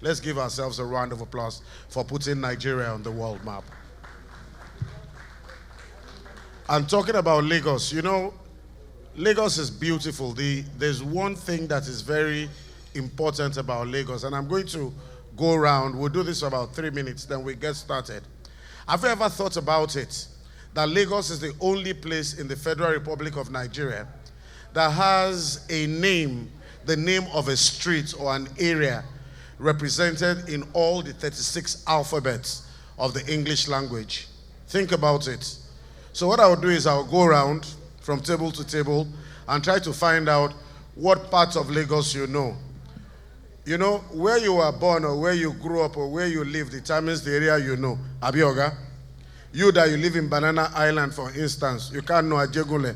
Let's give ourselves a round of applause for putting Nigeria on the world map. And talking about Lagos, you know, Lagos is beautiful. There's one thing that is very important about Lagos, and I'm going to go around. We'll do this for about 3 minutes, then we get started. Have you ever thought about it? That Lagos is the only place in the Federal Republic of Nigeria that has a name, the name of a street or an area represented in all the 36 alphabets of the English language. Think about it. So what I'll do is I'll go around from table to table and try to find out what parts of Lagos you know. You know, where you were born or where you grew up or where you live determines the area you know. Abioga, you that you live in Banana Island, for instance, you can't know Ajegule.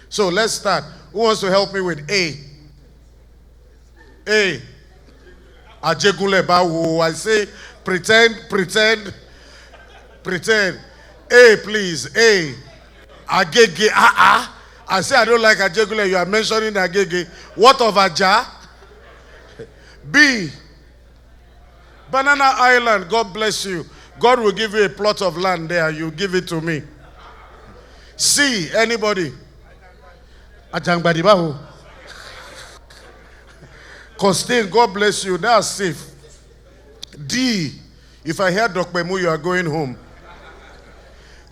So let's start. Who wants to help me with A? A. Ajegule Bawu. I say pretend. A, please. A. Agege. I say I don't like Ajegule. You are mentioning Agege. What of Aja? B. Banana Island. God bless you. God will give you a plot of land there. You give it to me. C. Anybody? Ajangbadibahu. Costain, God bless you. That's safe. D. If I hear Dokpemu, you are going home.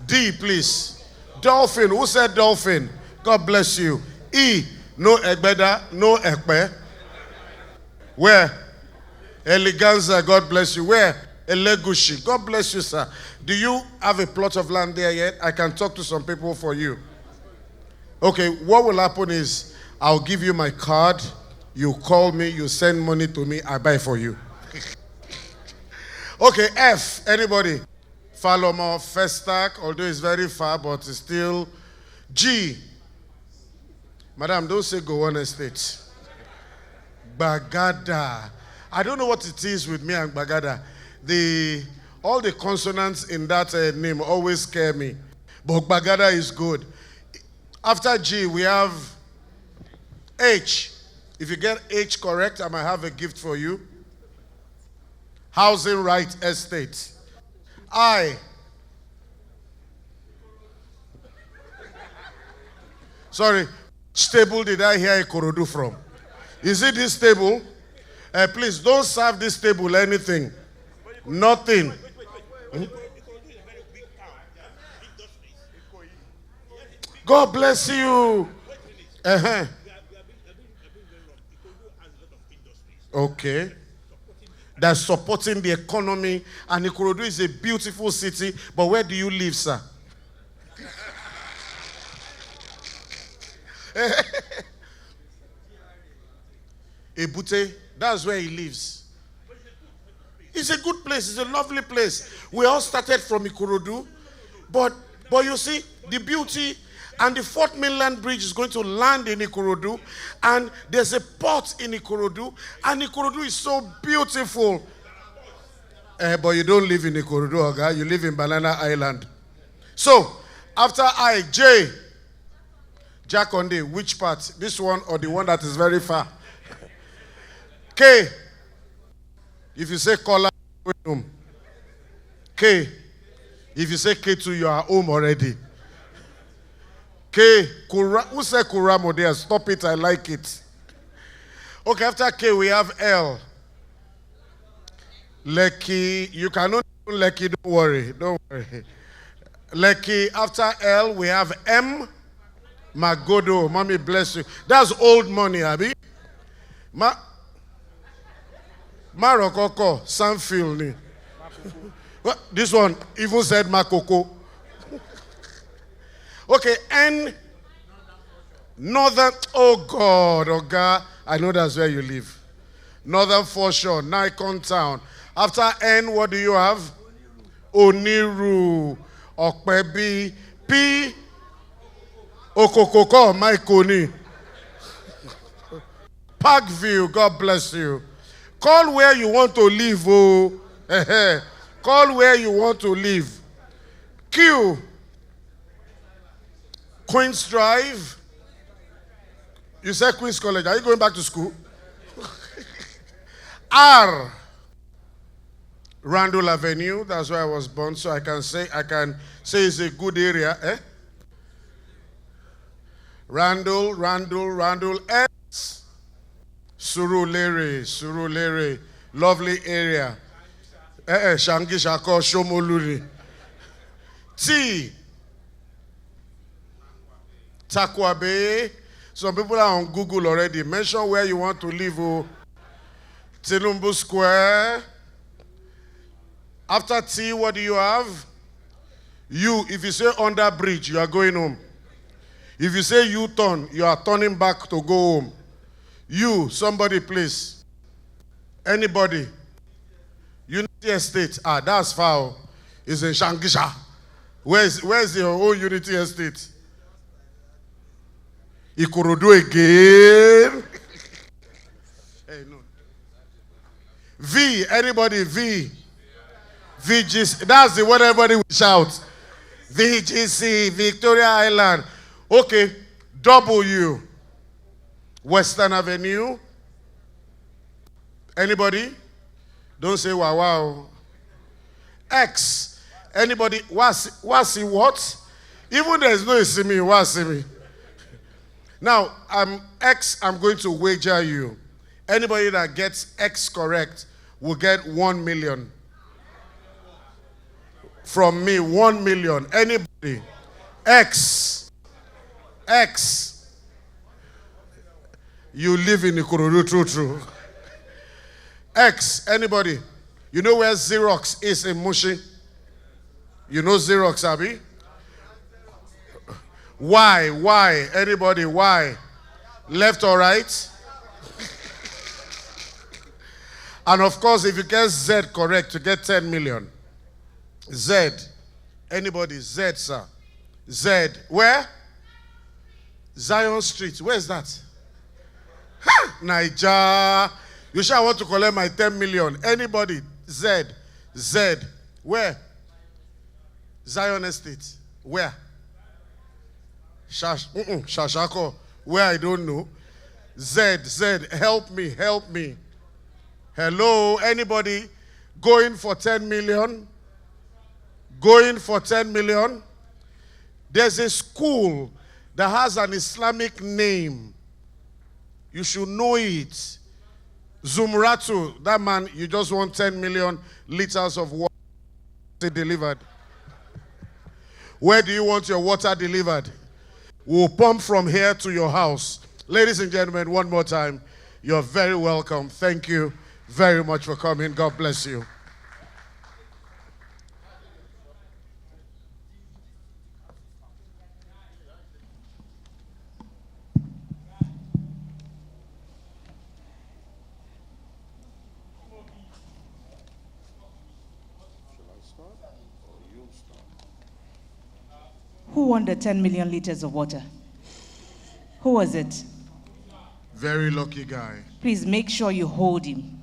D, please. Dolphin. Who said dolphin? God bless you. E. No Egbeda, no Ekpe. Where? Eleganza, God bless you. Where? Elegushi. God bless you, sir. Do you have a plot of land there yet? I can talk to some people for you. Okay, what will happen is I'll give you my card. You call me, you send money to me, I buy for you. Okay, F. Anybody? Falomo, Festac, although it's very far, but it's still. G. Madam, don't say Gowon Estate. Bagada. I don't know what it is with me and Bagada. All the consonants in that name always scare me. But Bagada is good. After G, we have H. If you get H correct, I might have a gift for you. Housing Right Estate. I. Sorry, which table did I hear Ikorodu from? Is it this table? Please don't serve this table anything. Nothing. God bless you. Okay. That's supporting the economy, and Ikorodu is a beautiful city. But where do you live, sir? Ebute, that's where he lives. It's a good place. It's a lovely place. We all started from Ikorodu, but you see, the beauty and the Fourth Mainland Bridge is going to land in Ikorodu, and there's a port in Ikorodu, and Ikorodu is so beautiful. But you don't live in Ikorodu, okay? You live in Banana Island. So, after I, J. Jakonde, which part? This one or the one that is very far? K. If you say Kola, home. K. If you say K2, you are home already. K. Kura. Who said Kuramo there? Stop it, I like it. Okay, after K, we have L. Lekki. You cannot do Lekki, don't worry. Don't worry. Lekki. After L, we have M. Magodo. Mommy bless you. That's old money, Abi. Marokoko. Sanfield. This one even said Makoko. Okay, N. Northern. Oh God, oh God. I know that's where you live. Northern Foreshore, Nikon Town. After N, what do you have? Oniru. Okpebi. P. Okokoko, Maikoni. Parkview, God bless you. Call where you want to live, oh. Call where you want to live. Q. Queen's Drive. You said Queen's College. Are you going back to school? R. Randall Avenue, that's where I was born, so I can say it's a good area. Randall, S. Surulere, lovely area. Shangi Shako Shomoluri. T. Takwabe. Some people are on Google already. Mention where you want to live. Tinumbu Square. After T, what do you have? U. If you say under bridge, you are going home. If you say U-turn, you are turning back to go home. You, somebody please. Anybody? Unity Estate. That's far. It's in Shangisha. Where's your own Unity Estate? Ikorodu again. Hey, no. V. Anybody? V. VGC. That's the what everybody will shout. VGC, Victoria Island. Okay. W. Western Avenue. Anybody? Don't say wow wow. X. Anybody? Wasi what? Even there is no Isimi, Wasimi. Now, X, I'm going to wager you. Anybody that gets X correct will get 1 million. From me, 1 million. Anybody? X. You live in Ikorodu, true. X. Anybody? You know where Xerox is in Mushi? You know Xerox, Abi? Y. Anybody? Y. Left or right? And of course, if you get Z correct, you get 10 million. Z. Anybody? Z, sir. Z. Where? Zion Street. Where is that? Niger. You sure want to collect my 10 million? Anybody? Z. Where? Zion Estate. Where? Shashako. Where? I don't know. Z. Help me. Hello? Anybody going for 10 million? Going for 10 million? There's a school that has an Islamic name. You should know it. Zumratu, that man, you just want 10 million liters of water delivered. Where do you want your water delivered? We'll pump from here to your house. Ladies and gentlemen, one more time, you're very welcome. Thank you very much for coming. God bless you. Who won the 10 million liters of water? Who was it? Very lucky guy. Please make sure you hold him.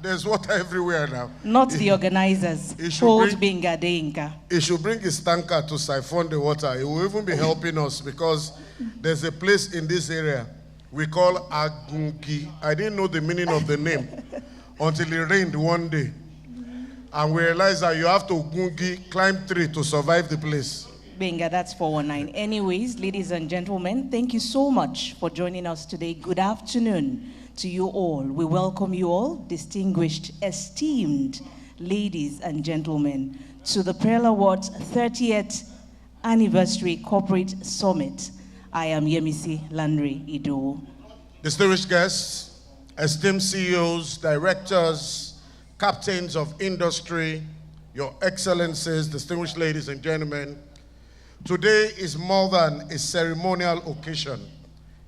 There's water everywhere now. Not the organizers. Hold Binga Deinka. He should bring his tanker to siphon the water. He will even be helping us because there's a place in this area we call Agungi. I didn't know the meaning of the name until it rained one day. And we realized that you have to Gungi, climb tree to survive the place. Benga, that's 419. Anyways, ladies and gentlemen, thank you so much for joining us today. Good afternoon to you all. We welcome you all, distinguished, esteemed ladies and gentlemen, to the Pearl Awards 30th Anniversary Corporate Summit. I am Yemisi Landry Ido. Distinguished guests, esteemed CEOs, directors, captains of industry, your excellencies, distinguished ladies and gentlemen, today is more than a ceremonial occasion.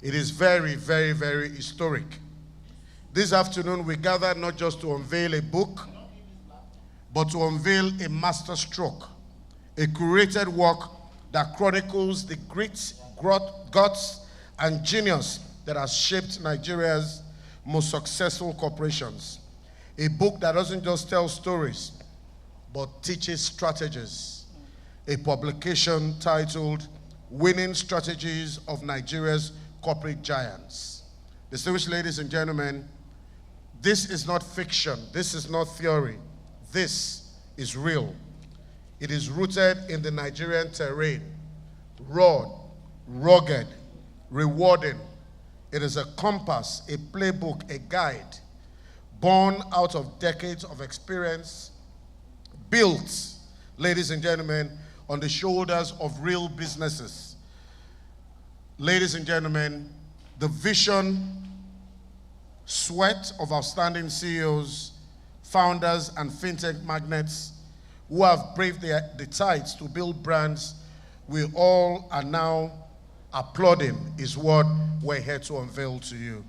It is very, very, very historic. This afternoon, we gather not just to unveil a book, but to unveil a masterstroke, a curated work that chronicles the grit, guts, and genius that has shaped Nigeria's most successful corporations. A book that doesn't just tell stories, but teaches strategies. A publication titled Winning Strategies of Nigeria's Corporate Giants. Distinguished ladies and gentlemen, this is not fiction. This is not theory. This is real. It is rooted in the Nigerian terrain, raw, rugged, rewarding. It is a compass, a playbook, a guide, born out of decades of experience, built, ladies and gentlemen, on the shoulders of real businesses. Ladies and gentlemen, the vision, sweat of outstanding CEOs, founders, and fintech magnates who have braved the tides to build brands we all are now applauding is what we're here to unveil to you.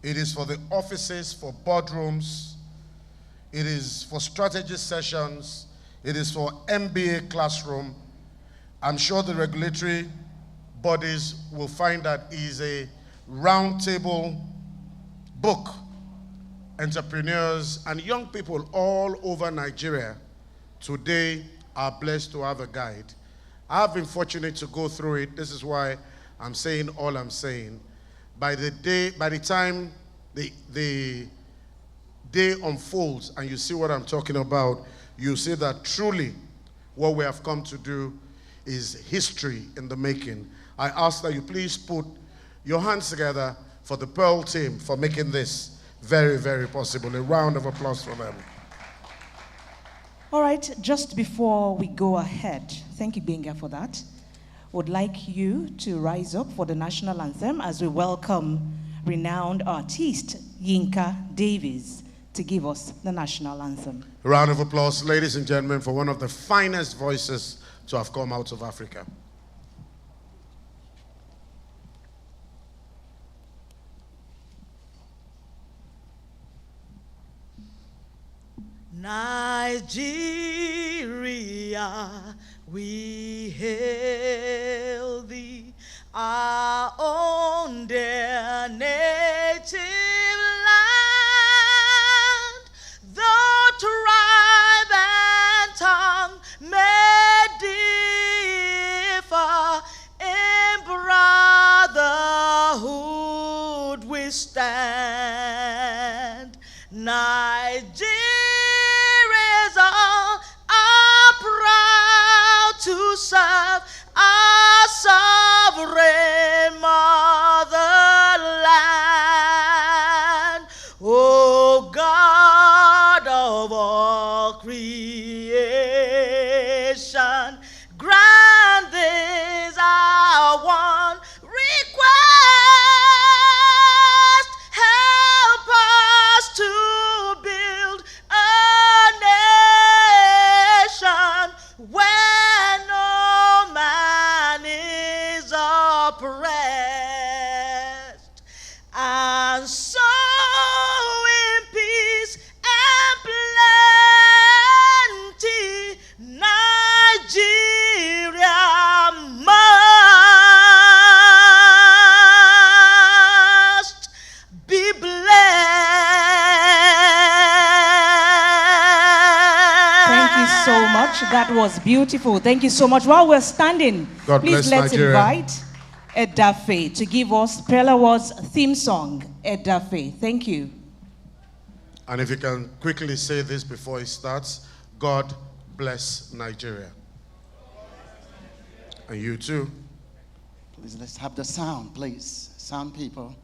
It is for the offices, for boardrooms, it is for strategy sessions, it is for MBA classroom. I'm sure the regulatory bodies will find that it is a roundtable book. Entrepreneurs and young people all over Nigeria today are blessed to have a guide. I've been fortunate to go through it. This is why I'm saying all I'm saying. By the time the day unfolds and you see what I'm talking about, you see that truly what we have come to do is history in the making. I ask that you please put your hands together for the Pearl team for making this very, very possible. A round of applause for them. All right, just before we go ahead, thank you, Benga, for that. Would like you to rise up for the national anthem as we welcome renowned artist Yinka Davies to give us the national anthem. A round of applause, ladies and gentlemen, for one of the finest voices to have come out of Africa. Nigeria, we hail thee, our own dear native land. Though tribe and tongue may differ, in brotherhood we stand. Nigeria to serve our sovereign motherland. O God of all creation, grant this our one request. Help us to build a nation where no man is oppressed, and so in peace and plenty Nigeria must be blessed. Thank you so much. That was beautiful. Thank you so much. While we're standing, God please bless let's Nigeria. invite Edafe to give us Pearl Awards theme song. Edafe, thank you. And if you can quickly say this before it starts, God bless Nigeria. And you too. Please, let's have the sound, please. Sound people.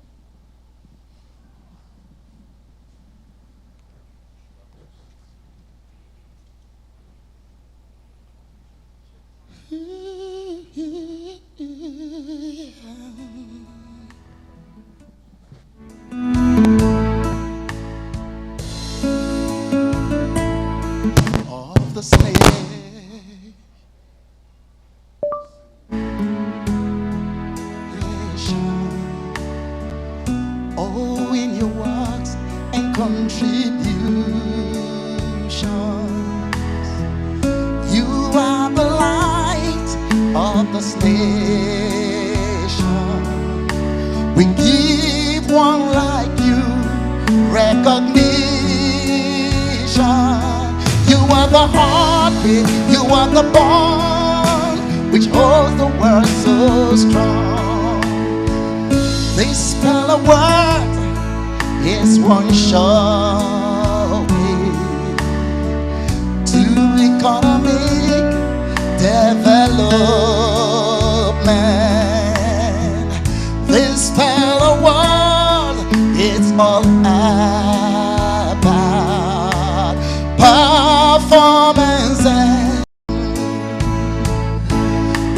Of the slave nation, oh, in your works and contributions, you are the light of this nation. We give one like you recognition. You are the heartbeat, you are the bond which holds the world so strong. This spell of words is one sure way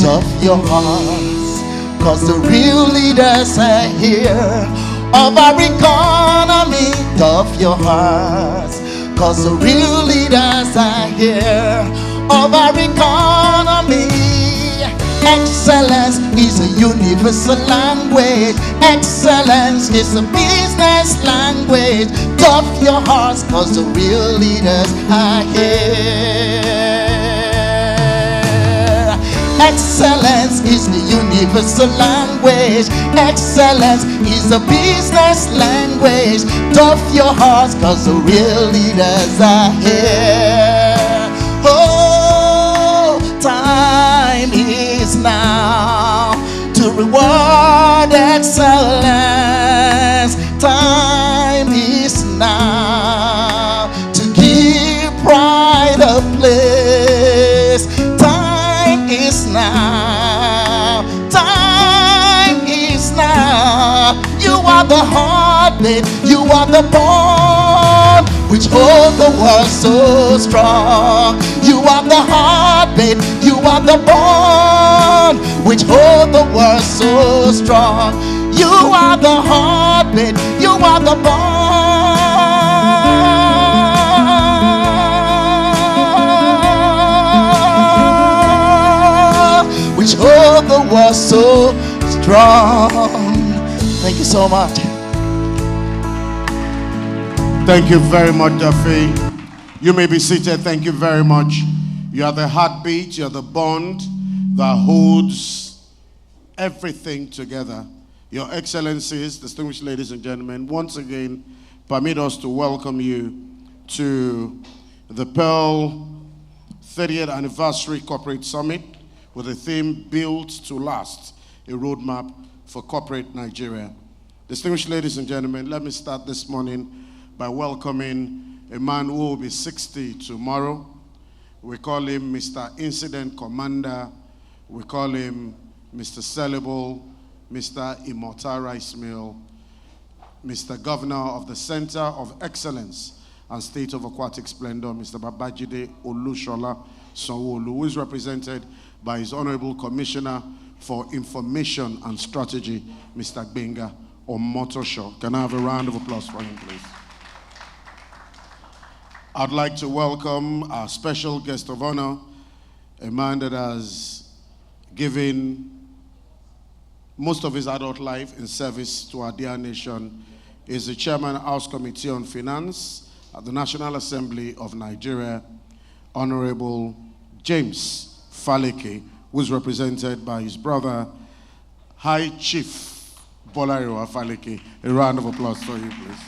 tough your hearts, cause the real leaders are here. Of our economy, tough your hearts, cause the real leaders are here. Of our economy, excellence is a universal language. Excellence is a business language. Tough your hearts, cause the real leaders are here. Excellence is the universal language. Excellence is a business language. Tough your hearts, cause the real leaders are here. Oh, time is now to reward excellence. Time is now to give pride a place. Time is now. Time is now. You are the heartbeat. You are the bond which hold the world so strong. You are the heartbeat. You are the bond which hold the world so strong. You are the heartbeat. You are the bond which hold the world so strong. Thank you so much. Thank you very much, Duffy. You may be seated. Thank you very much. You are the heartbeat, you are the bond that holds everything together. Your Excellencies, distinguished ladies and gentlemen, once again, permit us to welcome you to the Pearl 30th Anniversary Corporate Summit with the theme Built to Last, a roadmap for corporate Nigeria. Distinguished ladies and gentlemen, let me start this morning by welcoming a man who will be 60 tomorrow. We call him Mr. Incident Commander. We call him Mr. Sellable, Mr. Immortal Rice Mill, Mr. Governor of the Center of Excellence and State of Aquatic Splendor, Mr. Babajide Olushola Sanwo-Olu, who is represented by his Honorable Commissioner for Information and Strategy, Mr. Gbenga Omotosho. Can I have a round of applause for him, please? I'd like to welcome our special guest of honor, a man that has given most of his adult life in service to our dear nation. He is the Chairman House Committee on Finance at the National Assembly of Nigeria, Honorable James Faleke, who is represented by his brother, High Chief Bolario Faleke. A round of applause for you, please.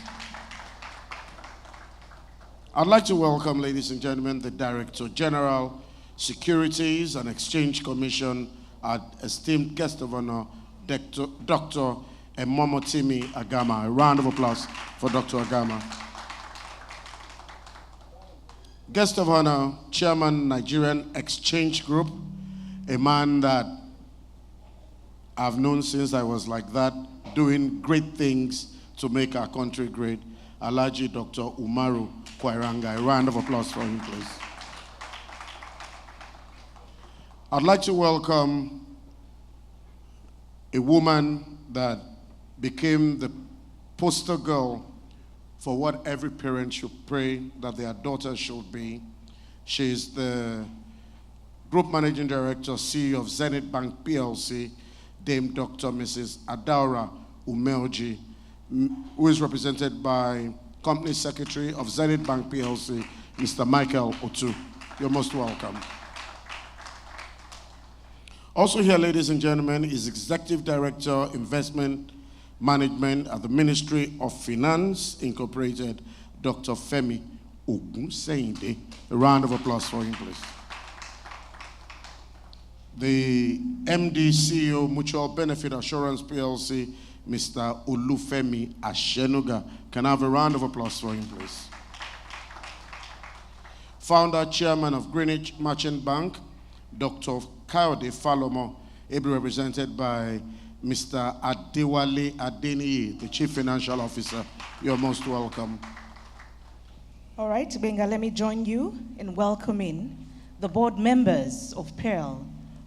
I'd like to welcome, ladies and gentlemen, the Director General, Securities and Exchange Commission, our esteemed guest of honor, Dr. Emomotimi Agama. A round of applause for Dr. Agama. Guest of honor, Chairman, Nigerian Exchange Group, a man that I've known since I was like that, doing great things to make our country great, Alhaji Dr. Umaru Kwairanga. A round of applause for him, please. I'd like to welcome a woman that became the poster girl for what every parent should pray that their daughter should be. She is the Group Managing Director, CEO of Zenith Bank PLC, Dame Dr. Mrs. Adaura Umeoji, who is represented by Company Secretary of Zenith Bank PLC, Mr. Michael Otu. You're most welcome. Also here, ladies and gentlemen, is Executive Director, Investment Management at the Ministry of Finance, Incorporated, Dr. Femi Ogunseinde. A round of applause for him, please. The MD, CEO, Mutual Benefit Assurance PLC, Mr. Olufemi Ashenuga. Can I have a round of applause for him, please? Founder, Chairman of Greenwich Merchant Bank, Dr. Kayode Falomo, ably represented by Mr. Adewale Adeniyi, the Chief Financial Officer. You're most welcome. All right, Benga, let me join you in welcoming the board members of Pearl,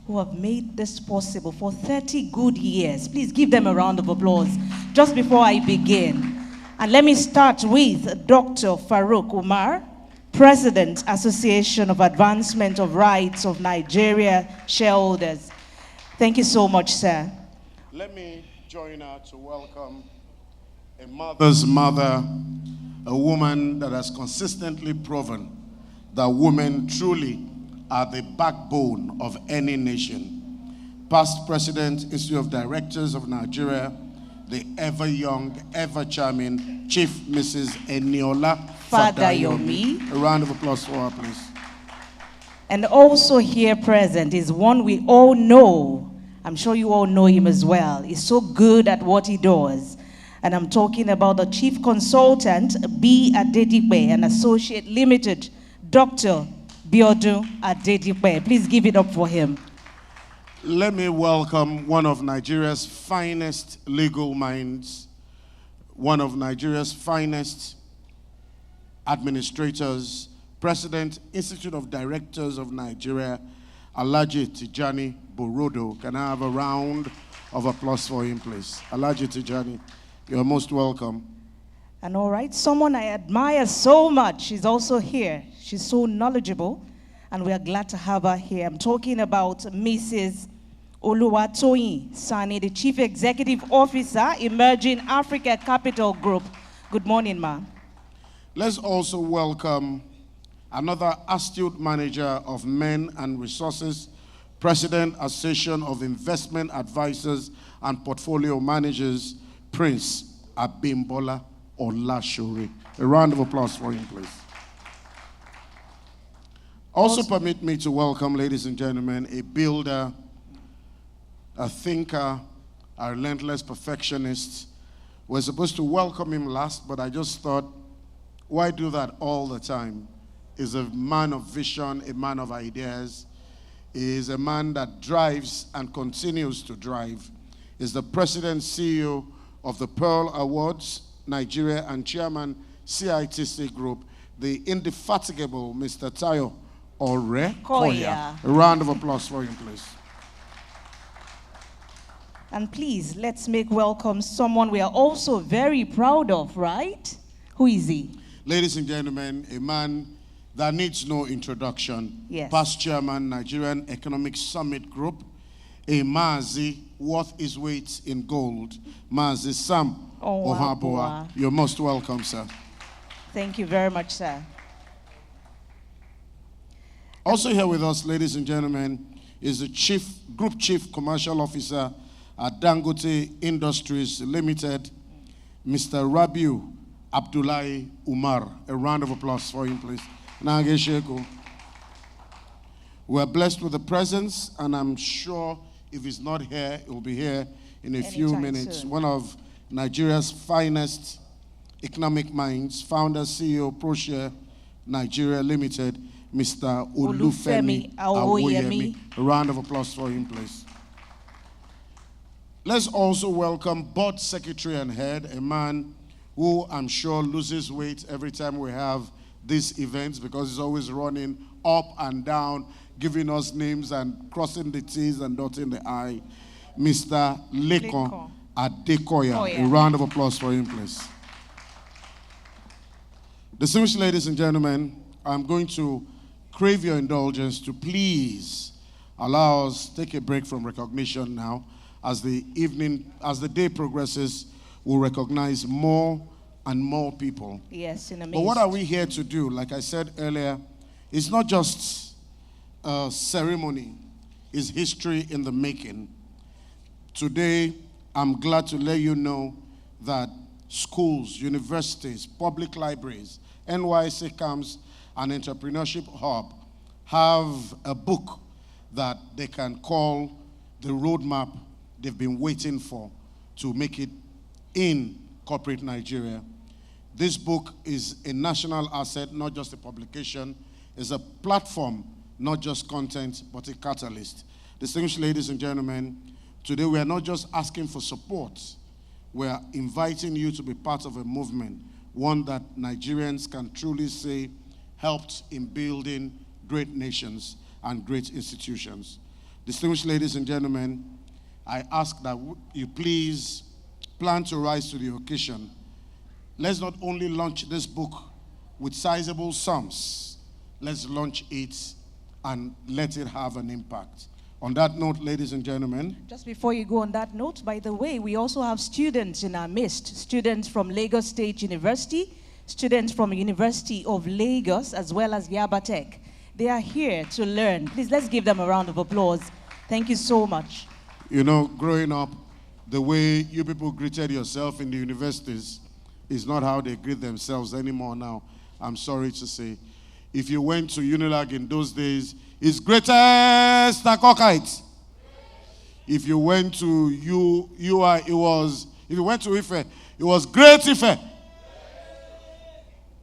who have made this possible for 30 good years. Please give them a round of applause just before I begin. And let me start with Dr. Farouk Umar, President, Association of Advancement of Rights of Nigeria Shareholders. Thank you so much, sir. Let me join her to welcome a mother's mother, a woman that has consistently proven that women truly are the backbone of any nation. Past President, Institute of Directors of Nigeria, the ever young, ever charming Chief Mrs. Eniola Fadayomi. A round of applause for her, please. And also here present is one we all know. I'm sure you all know him as well. He's so good at what he does. And I'm talking about the Chief Consultant, B. Adedipe, and Associate Limited, Dr. Biodun Adedipe. Please give it up for him. Let me welcome one of Nigeria's finest legal minds, one of Nigeria's finest administrators, President, Institute of Directors of Nigeria, Alhaji Tijani Borodo. Can I have a round of applause for him, please? Alhaji Tijani, you're most welcome. And all right, someone I admire so much is also here. She's so knowledgeable, and we are glad to have her here. I'm talking about Mrs. Oluwatoyin Sani, the Chief Executive Officer, Emerging Africa Capital Group. Good morning, ma'am. Let's also welcome another astute manager of men and resources, President, Association of Investment Advisors and Portfolio Managers, Prince Abimbola Olashore. A round of applause for him, please. Also permit me to welcome, ladies and gentlemen, a builder, a thinker, a relentless perfectionist. We're supposed to welcome him last, but I just thought, why do that all the time? He's a man of vision, a man of ideas. He is a man that drives and continues to drive. He's the president, CEO of the Pearl Awards, Nigeria, and chairman, CITC Group, the indefatigable Mr. Tayo Koya. A round of applause for him, please. And please, let's make welcome someone we are also very proud of, right? Who is he? Ladies and gentlemen, a man that needs no introduction. Yes. Past chairman, Nigerian Economic Summit Group, a Mazi worth his weight in gold, Mazi Sam Ohaboa. You're most welcome, sir. Thank you very much, sir. Also here with us, ladies and gentlemen, is the Group Chief Commercial Officer at Dangote Industries Limited, Mr. Rabiu Abdullahi Umar. A round of applause for him, please. We're blessed with the presence, and I'm sure if he's not here, he'll be here in a few minutes. Soon. One of Nigeria's finest economic minds, founder, CEO, ProShare Nigeria Limited, Mr. Olufemi Awoyemi. A round of applause for him, please. Let's also welcome Board Secretary and Head, a man who I'm sure loses weight every time we have these events because he's always running up and down, giving us names and crossing the T's and dotting the I, Mr. Lekon Adekoya. A round of applause for him, please. Distinguished ladies and gentlemen, I'm going to crave your indulgence to please allow us to take a break from recognition now. As the day progresses, we'll recognize more and more people. Yes, in a minute. But what are we here to do? Like I said earlier, it's not just a ceremony, it's history in the making. Today, I'm glad to let you know that schools, universities, public libraries, NYC Camps, and Entrepreneurship Hub have a book that they can call the roadmap they've been waiting for to make it in corporate Nigeria. This book is a national asset, not just a publication. It's a platform, not just content, but a catalyst. Distinguished ladies and gentlemen, today we are not just asking for support. We are inviting you to be part of a movement, one that Nigerians can truly say helped in building great nations and great institutions. Distinguished ladies and gentlemen, I ask that you please plan to rise to the occasion. Let's not only launch this book with sizable sums, let's launch it and let it have an impact. On that note, ladies and gentlemen. Just before you go on that note, by the way, we also have students in our midst, students from Lagos State University, students from University of Lagos, as well as Yaba Tech. They are here to learn. Please, let's give them a round of applause. Thank you so much. You know, growing up, the way you people greeted yourself in the universities is not how they greet themselves anymore now, I'm sorry to say. If you went to Unilag in those days, it's greatest Takokite. If you went to UI, it was, if you went to Ife, it was great Ife.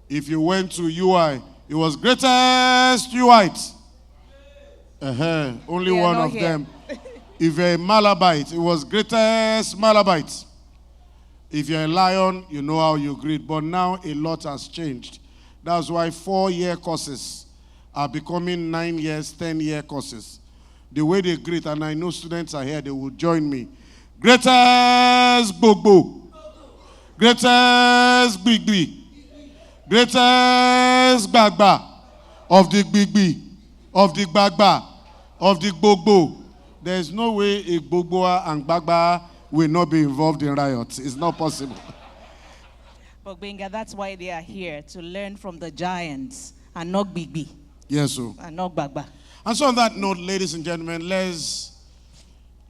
If you went to UI, it was greatest Uite. Only one of them. If you're a Malabite, it was greatest Malabite. If you're a lion, you know how you greet. But now a lot has changed. That's why 4-year courses are becoming 9 years, 10-year courses. The way they greet, and I know students are here, they will join me. Greatest Gbogbo. Greatest Gbigbi. Greatest Gbagba. Of the Gbigbi. Of the Gbagba. Of the Gbogbo. There's no way a Gbogboa and Gbagba will not be involved in riots. It's not possible. But Benga, that's why they are here, to learn from the giants and not Bigby. Yes, sir. And not Gbagba. And so on that note, ladies and gentlemen, let's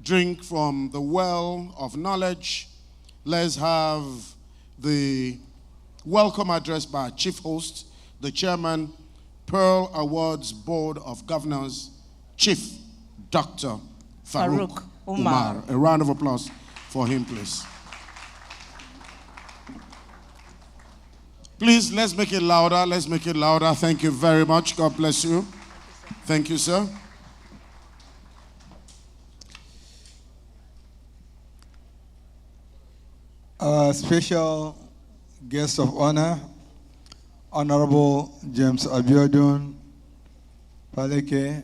drink from the well of knowledge. Let's have the welcome address by our chief host, the chairman, Pearl Awards Board of Governors, Chief Dr. Farouk Umar. A round of applause for him, please. Please, let's make it louder. Let's make it louder. Thank you very much. God bless you. Thank you, sir. Our special guest of honor, Honorable James Abiodun Adedipe,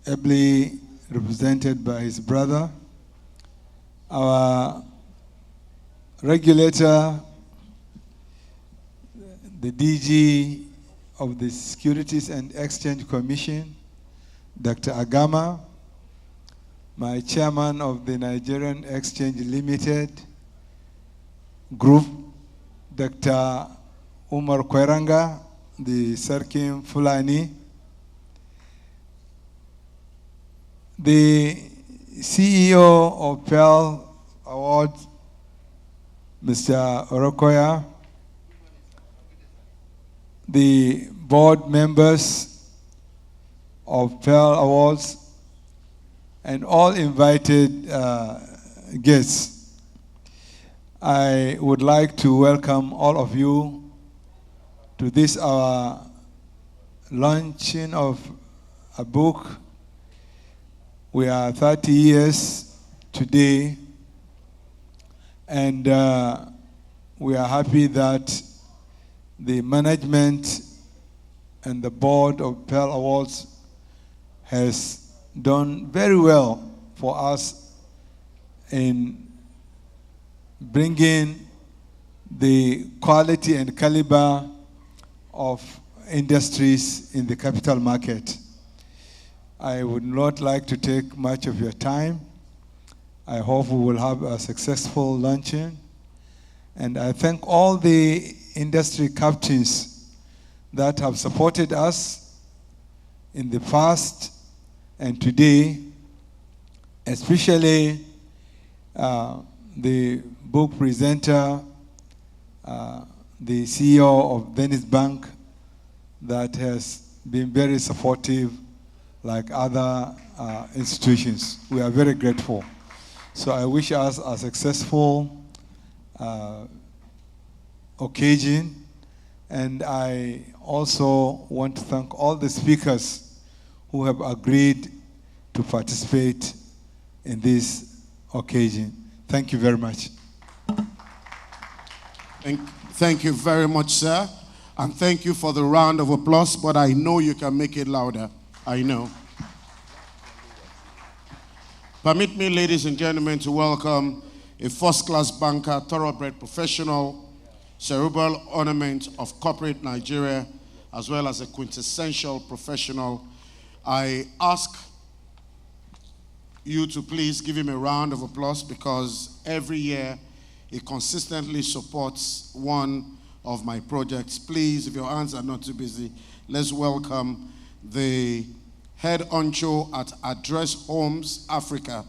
ably represented by his brother, our regulator, the DG of the Securities and Exchange Commission, Dr. Agama, my chairman of the Nigerian Exchange Limited Group, Dr. Umar Kweranga, the Sarkim Fulani, the CEO of Pearl Awards, Mr. Orokoya, the board members of Pearl Awards, and all invited guests. I would like to welcome all of you to this our launching of a book. We are 30 years today, and we are happy that the management and the board of Pearl Awards has done very well for us in bringing the quality and caliber of industries in the capital market. I would not like to take much of your time. I hope we will have a successful launching. And I thank all the industry captains that have supported us in the past and today, especially the book presenter, the CEO of Venice Bank, that has been very supportive like other institutions. We are very grateful. So I wish us a successful occasion, and I also want to thank all the speakers who have agreed to participate in this occasion. Thank you very much. Thank you very much, sir. And thank you for the round of applause, but I know you can make it louder. I know. Permit me, ladies and gentlemen, to welcome a first-class banker, thoroughbred professional, cerebral ornament of corporate Nigeria, as well as a quintessential professional. I ask you to please give him a round of applause because every year he consistently supports one of my projects. Please, if your hands are not too busy, let's welcome the head honcho at Address Homes Africa,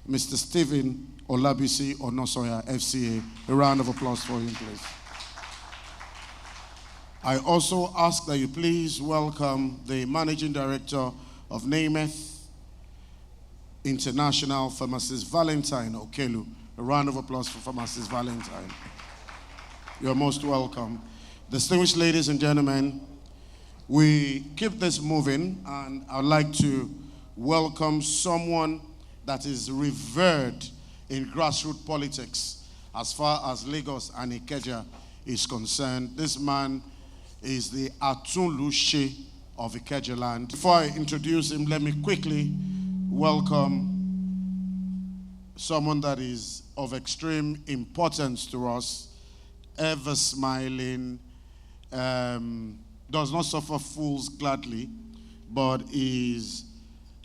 Mr. Stephen Olabisi Onosoya, FCA. A round of applause for him, please. I also ask that you please welcome the Managing Director of Nemeth International, Pharmacist Valentine Okelu. A round of applause for Pharmacist Valentine. You're most welcome. Distinguished ladies and gentlemen, we keep this moving, and I'd like to welcome someone that is revered in grassroots politics as far as Lagos and Ikeja is concerned. This man is the Atunluche of Ikeja land. Before I introduce him, let me quickly welcome someone that is of extreme importance to us, ever smiling, does not suffer fools gladly, but is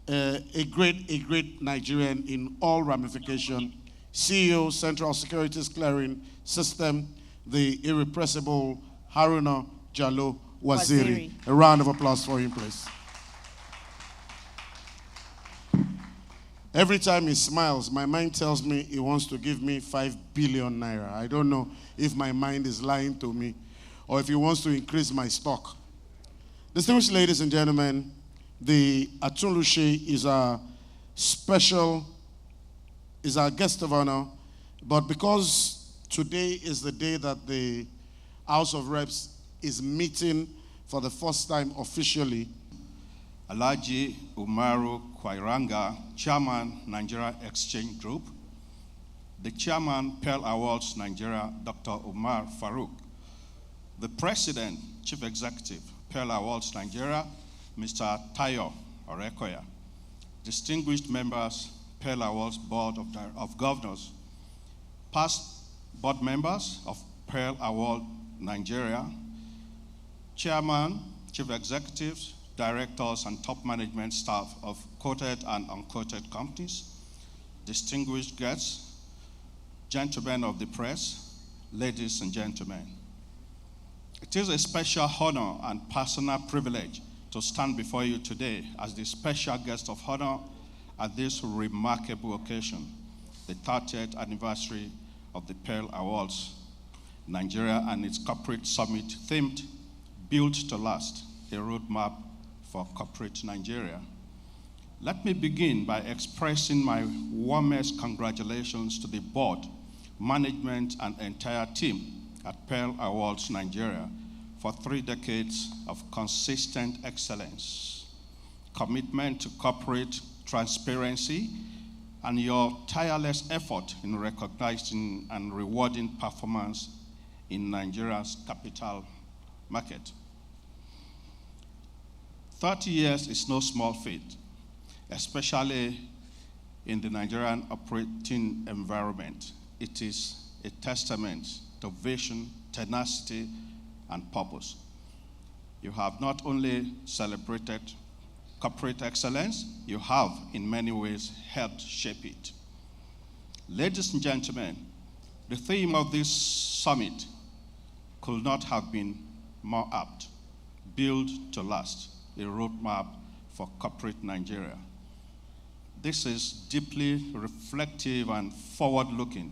a great Nigerian in all ramifications. CEO, Central Securities Clearing System, the irrepressible Haruna Jallo Waziri. A round of applause for him, please. Every time he smiles, my mind tells me he wants to give me 5 billion naira. I don't know if my mind is lying to me or if he wants to increase my stock. Distinguished ladies and gentlemen, the Atunluche is our guest of honor, but because today is the day that the House of Reps is meeting for the first time officially, Alhaji Umaru Kwairanga, Chairman, Nigeria Exchange Group, the Chairman, Pearl Awards Nigeria, Dr. Umar Farouk, the President, Chief Executive, Pearl Awards Nigeria, Mr. Tayo Orekoya, distinguished members, Pearl Awards Board of Governors, past board members of Pearl Award Nigeria, Chairman, Chief Executives, Directors, and top management staff of quoted and unquoted companies, distinguished guests, gentlemen of the press, ladies and gentlemen. It is a special honor and personal privilege to stand before you today as the special guest of honor at this remarkable occasion, the 30th anniversary of the Pearl Awards Nigeria and its corporate summit themed Built to Last, a roadmap for corporate Nigeria. Let me begin by expressing my warmest congratulations to the board, management, and entire team at Pearl Awards Nigeria for 3 decades of consistent excellence, commitment to corporate transparency, and your tireless effort in recognizing and rewarding performance in Nigeria's capital market. 30 years is no small feat, especially in the Nigerian operating environment. It is a testament to vision, tenacity, and purpose. You have not only celebrated corporate excellence, you have in many ways helped shape it. Ladies and gentlemen, the theme of this summit could not have been more apt. Build to last, a roadmap for corporate Nigeria. This is deeply reflective and forward-looking,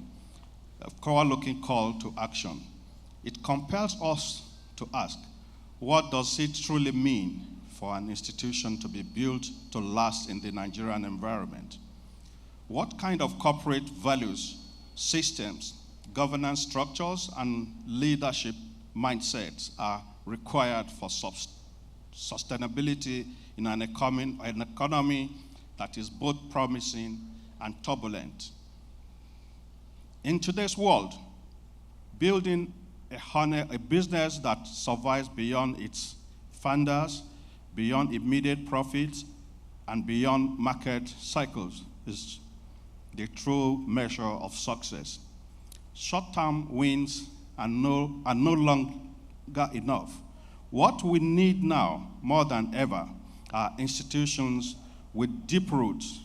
a forward-looking call to action. It compels us to ask, what does it truly mean for an institution to be built to last in the Nigerian environment? What kind of corporate values, systems, governance structures, and leadership mindsets are required for sustainability in an economy that is both promising and turbulent? In today's world, building a business that survives beyond its founders, beyond immediate profits, and beyond market cycles is the true measure of success. Short-term wins are no longer enough. What we need now, more than ever, are institutions with deep roots,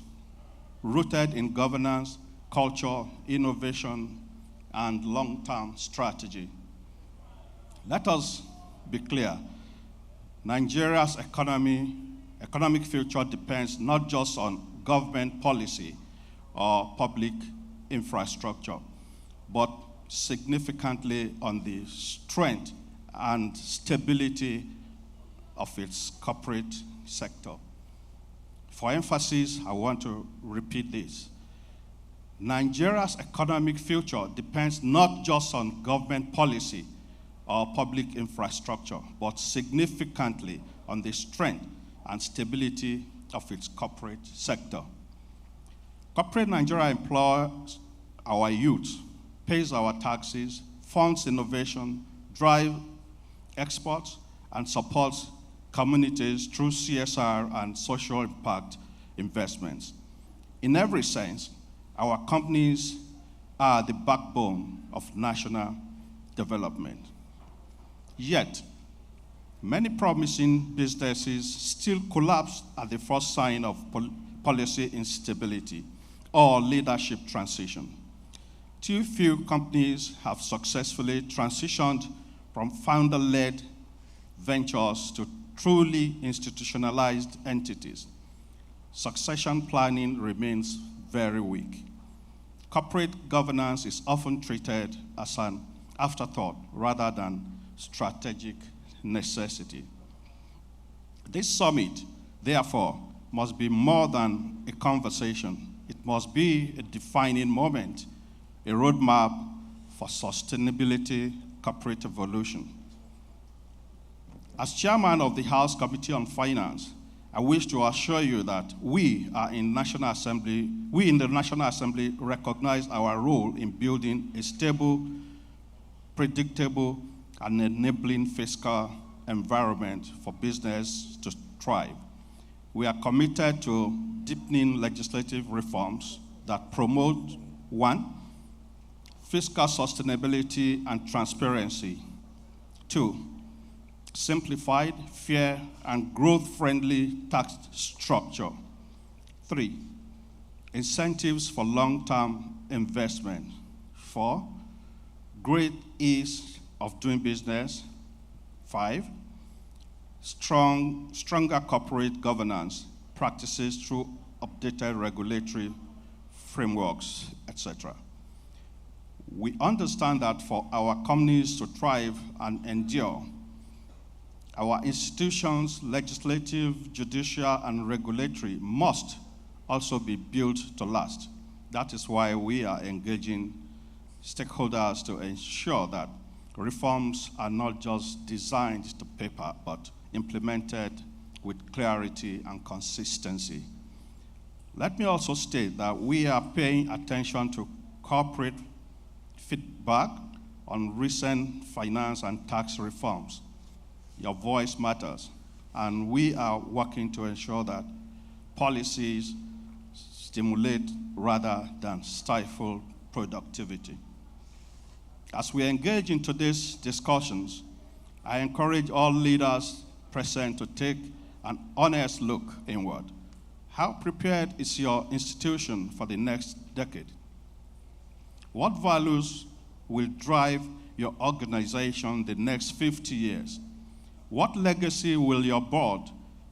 rooted in governance, culture, innovation, and long-term strategy. Let us be clear. Nigeria's economic future depends not just on government policy or public infrastructure, but significantly on the strength and stability of its corporate sector. For emphasis, I want to repeat this. Nigeria's economic future depends not just on government policy or public infrastructure, but significantly on the strength and stability of its corporate sector. Corporate Nigeria employs our youth, pays our taxes, funds innovation, drives exports, and supports communities through CSR and social impact investments. In every sense, our companies are the backbone of national development. Yet, many promising businesses still collapse at the first sign of policy instability or leadership transition. Too few companies have successfully transitioned from founder-led ventures to truly institutionalized entities. Succession planning remains very weak. Corporate governance is often treated as an afterthought rather than strategic necessity. This summit, therefore, must be more than a conversation. It must be a defining moment, a roadmap for sustainability, corporate evolution. As chairman of the House Committee on Finance, I wish to assure you that we in the National Assembly recognize our role in building a stable, predictable, and enabling fiscal environment for business to thrive. We are committed to deepening legislative reforms that promote, 1, fiscal sustainability and transparency, 2, simplified, fair, and growth-friendly tax structure, 3, incentives for long-term investment, 4, great ease of doing business, 5, stronger corporate governance practices through updated regulatory frameworks, etc. We understand that for our companies to thrive and endure, our institutions, legislative, judicial, and regulatory, must also be built to last. That is why we are engaging stakeholders to ensure that reforms are not just designed to paper, but implemented with clarity and consistency. Let me also state that we are paying attention to corporate feedback on recent finance and tax reforms. Your voice matters, and we are working to ensure that policies stimulate rather than stifle productivity. As we engage into these discussions, I encourage all leaders present to take an honest look inward. How prepared is your institution for the next decade? What values will drive your organization the next 50 years? What legacy will your board,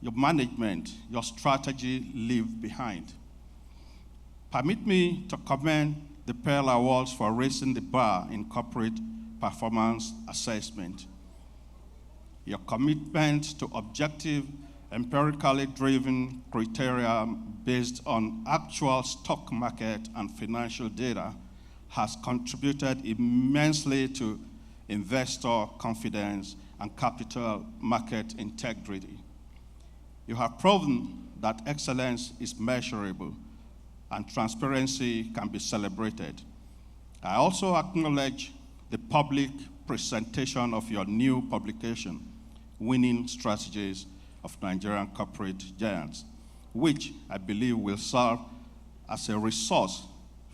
your management, your strategy leave behind? Permit me to commend the Pearl Awards for raising the bar in corporate performance assessment. Your commitment to objective, empirically driven criteria based on actual stock market and financial data has contributed immensely to investor confidence and capital market integrity. You have proven that excellence is measurable and transparency can be celebrated. I also acknowledge the public presentation of your new publication, Winning Strategies of Nigerian Corporate Giants, which I believe will serve as a resource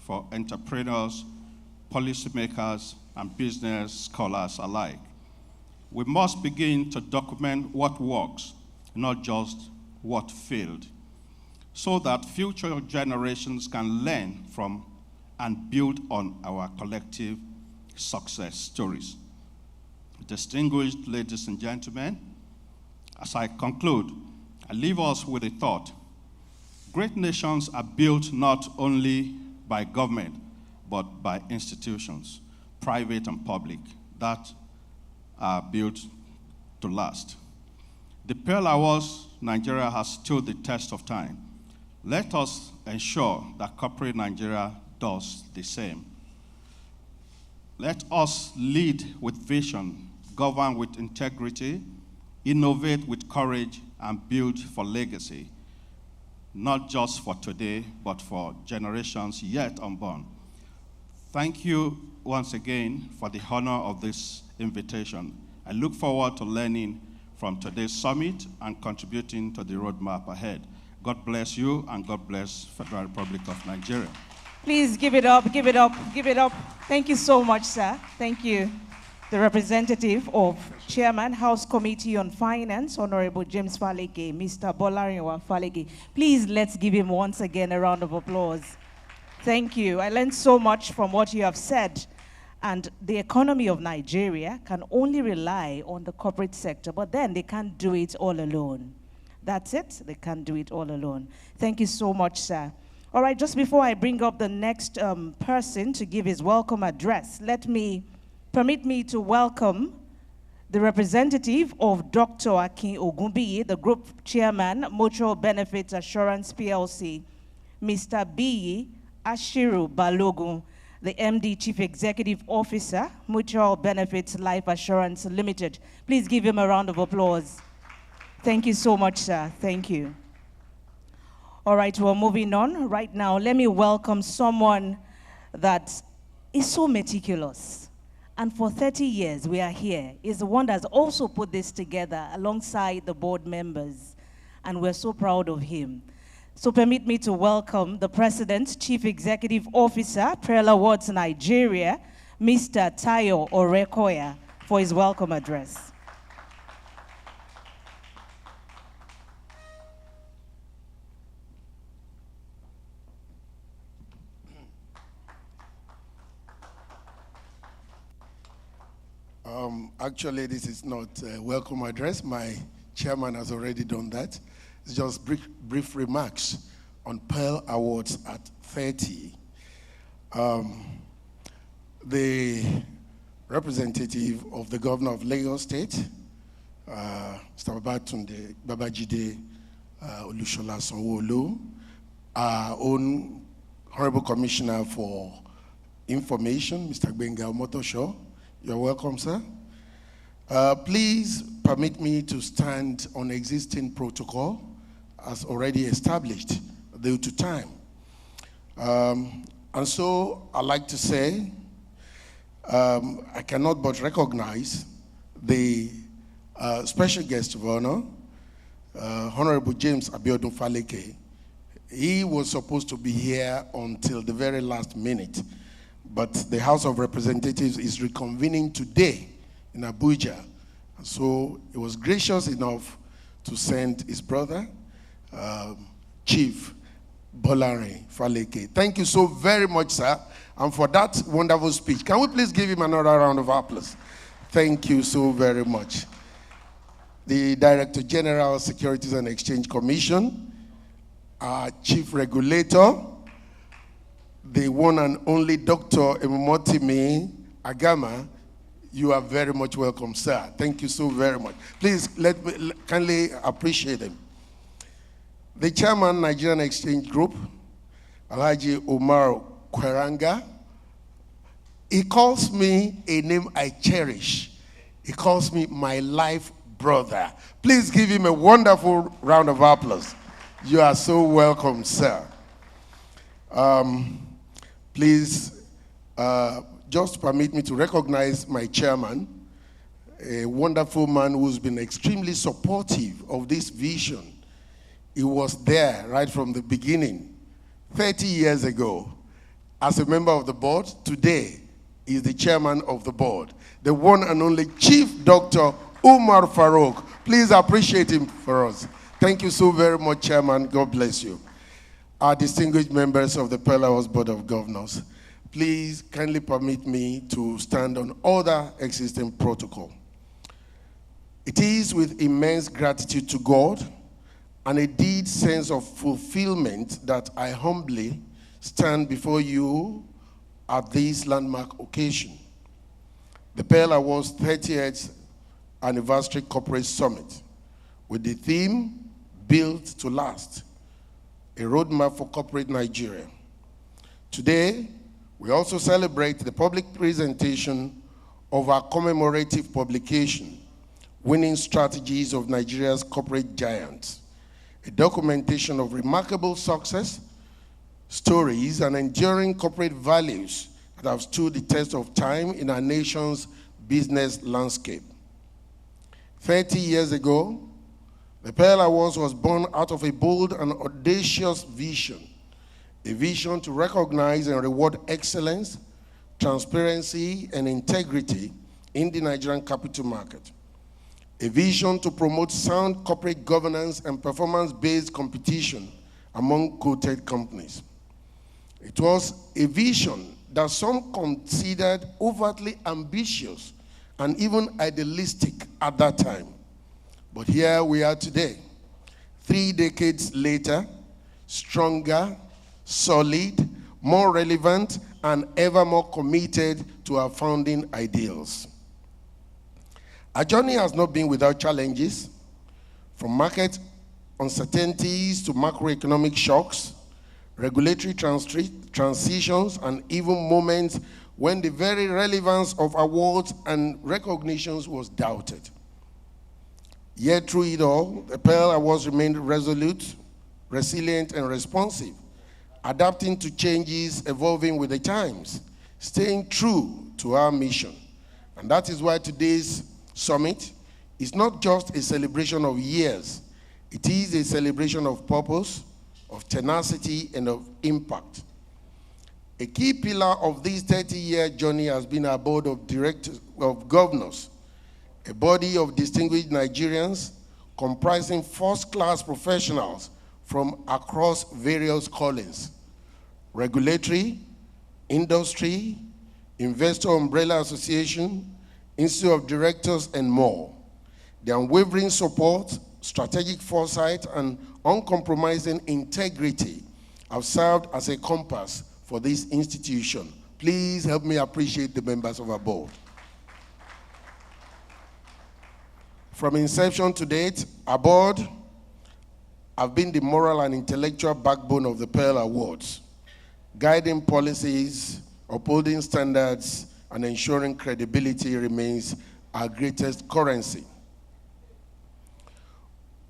for entrepreneurs, policymakers, and business scholars alike. We must begin to document what works, not just what failed, so that future generations can learn from and build on our collective success stories. Distinguished ladies and gentlemen, as I conclude, I leave us with a thought. Great nations are built not only by government, but by institutions, private and public, that are built to last. The Pearl Awards Nigeria has stood the test of time. Let us ensure that corporate Nigeria does the same. Let us lead with vision, govern with integrity, innovate with courage, and build for legacy, not just for today, but for generations yet unborn. Thank you once again for the honor of this invitation. I look forward to learning from today's summit and contributing to the roadmap ahead. God bless you, and God bless Federal Republic of Nigeria. Please give it up, give it up, give it up. Thank you so much, sir. Thank you. The representative of Chairman, House Committee on Finance, Honorable James Faleke, Mr. Bolarinwa Faleke. Please, let's give him once again a round of applause. Thank you. I learned so much from what you have said. And the economy of Nigeria can only rely on the corporate sector, but then they can't do it all alone. That's it. They can't do it all alone. Thank you so much, sir. All right, just before I bring up the next person to give his welcome address, permit me to welcome the representative of Dr. Akin Ogunbiyi, the Group Chairman, Mutual Benefits Assurance PLC, Mr. Biyi Ashiru Balogun, the MD Chief Executive Officer, Mutual Benefits Life Assurance Limited. Please give him a round of applause. Thank you so much, sir. Thank you. All right, we're moving on. Right now, let me welcome someone that is so meticulous. And for 30 years, we are here. He's the one that's also put this together alongside the board members. And we're so proud of him. So permit me to welcome the President, Chief Executive Officer, Pearl Awards Nigeria, Mr. Tayo Orekoya, for his welcome address. Actually, this is not a welcome address. My chairman has already done that. It's just brief remarks on Pearl Awards at 30. The representative of the governor of Lagos State, Mr. Babajide Olushola Sanwo-Olu, our own Honorable Commissioner for Information, Mr. Gbenga Omotosho. You're welcome, sir. Please permit me to stand on existing protocol as already established due to time. And so I'd like to say, I cannot but recognize the special guest of honor, Honorable James Abiodun Faleke. He was supposed to be here until the very last minute, but the House of Representatives is reconvening today in Abuja. So he was gracious enough to send his brother, Chief Bolare Faleke. Thank you so very much, sir, and for that wonderful speech. Can we please give him another round of applause? Thank you so very much. The Director General, Securities and Exchange Commission, our Chief Regulator, the one and only Dr. Emumotimi Agama. You are very much welcome, sir. Thank you so very much. Please let me kindly appreciate him. The Chairman, Nigerian Exchange Group, Alhaji Umar Kwaranga. He calls me a name I cherish. He calls me my life brother. Please give him a wonderful round of applause. You are so welcome, sir. Please, just permit me to recognize my chairman, a wonderful man who's been extremely supportive of this vision. He was there right from the beginning, 30 years ago, as a member of the board. Today is the chairman of the board, the one and only Chief Dr. Umar Farouk. Please appreciate him for us. Thank you so very much, Chairman. God bless you. Our distinguished members of the Pearl Awards Board of Governors, please kindly permit me to stand on other existing protocol. It is with immense gratitude to God and a deep sense of fulfillment that I humbly stand before you at this landmark occasion, the Pearl Awards 30th Anniversary Corporate Summit, with the theme, Built to Last, a roadmap for corporate Nigeria. Today, we also celebrate the public presentation of our commemorative publication, Winning Strategies of Nigeria's Corporate Giants, a documentation of remarkable success, stories, and enduring corporate values that have stood the test of time in our nation's business landscape. 30 years ago, the Pearl Awards was born out of a bold and audacious vision, a vision to recognize and reward excellence, transparency, and integrity in the Nigerian capital market, a vision to promote sound corporate governance and performance-based competition among quoted companies. It was a vision that some considered overtly ambitious and even idealistic at that time. But here we are today, 3 decades later, stronger, solid, more relevant, and ever more committed to our founding ideals. Our journey has not been without challenges, from market uncertainties to macroeconomic shocks, regulatory transitions, and even moments when the very relevance of awards and recognitions was doubted. Yet through it all, the Pearl Awards remained resolute, resilient, and responsive, adapting to changes, evolving with the times, staying true to our mission. And that is why today's summit is not just a celebration of years, it is a celebration of purpose, of tenacity, and of impact. A key pillar of this 30-year journey has been our board of governors, a body of distinguished Nigerians comprising first-class professionals from across various callings: regulatory, industry, investor umbrella association, institute of directors, and more. Their unwavering support, strategic foresight, and uncompromising integrity have served as a compass for this institution. Please help me appreciate the members of our board. From inception to date, our board have been the moral and intellectual backbone of the Pearl Awards, guiding policies, upholding standards, and ensuring credibility remains our greatest currency.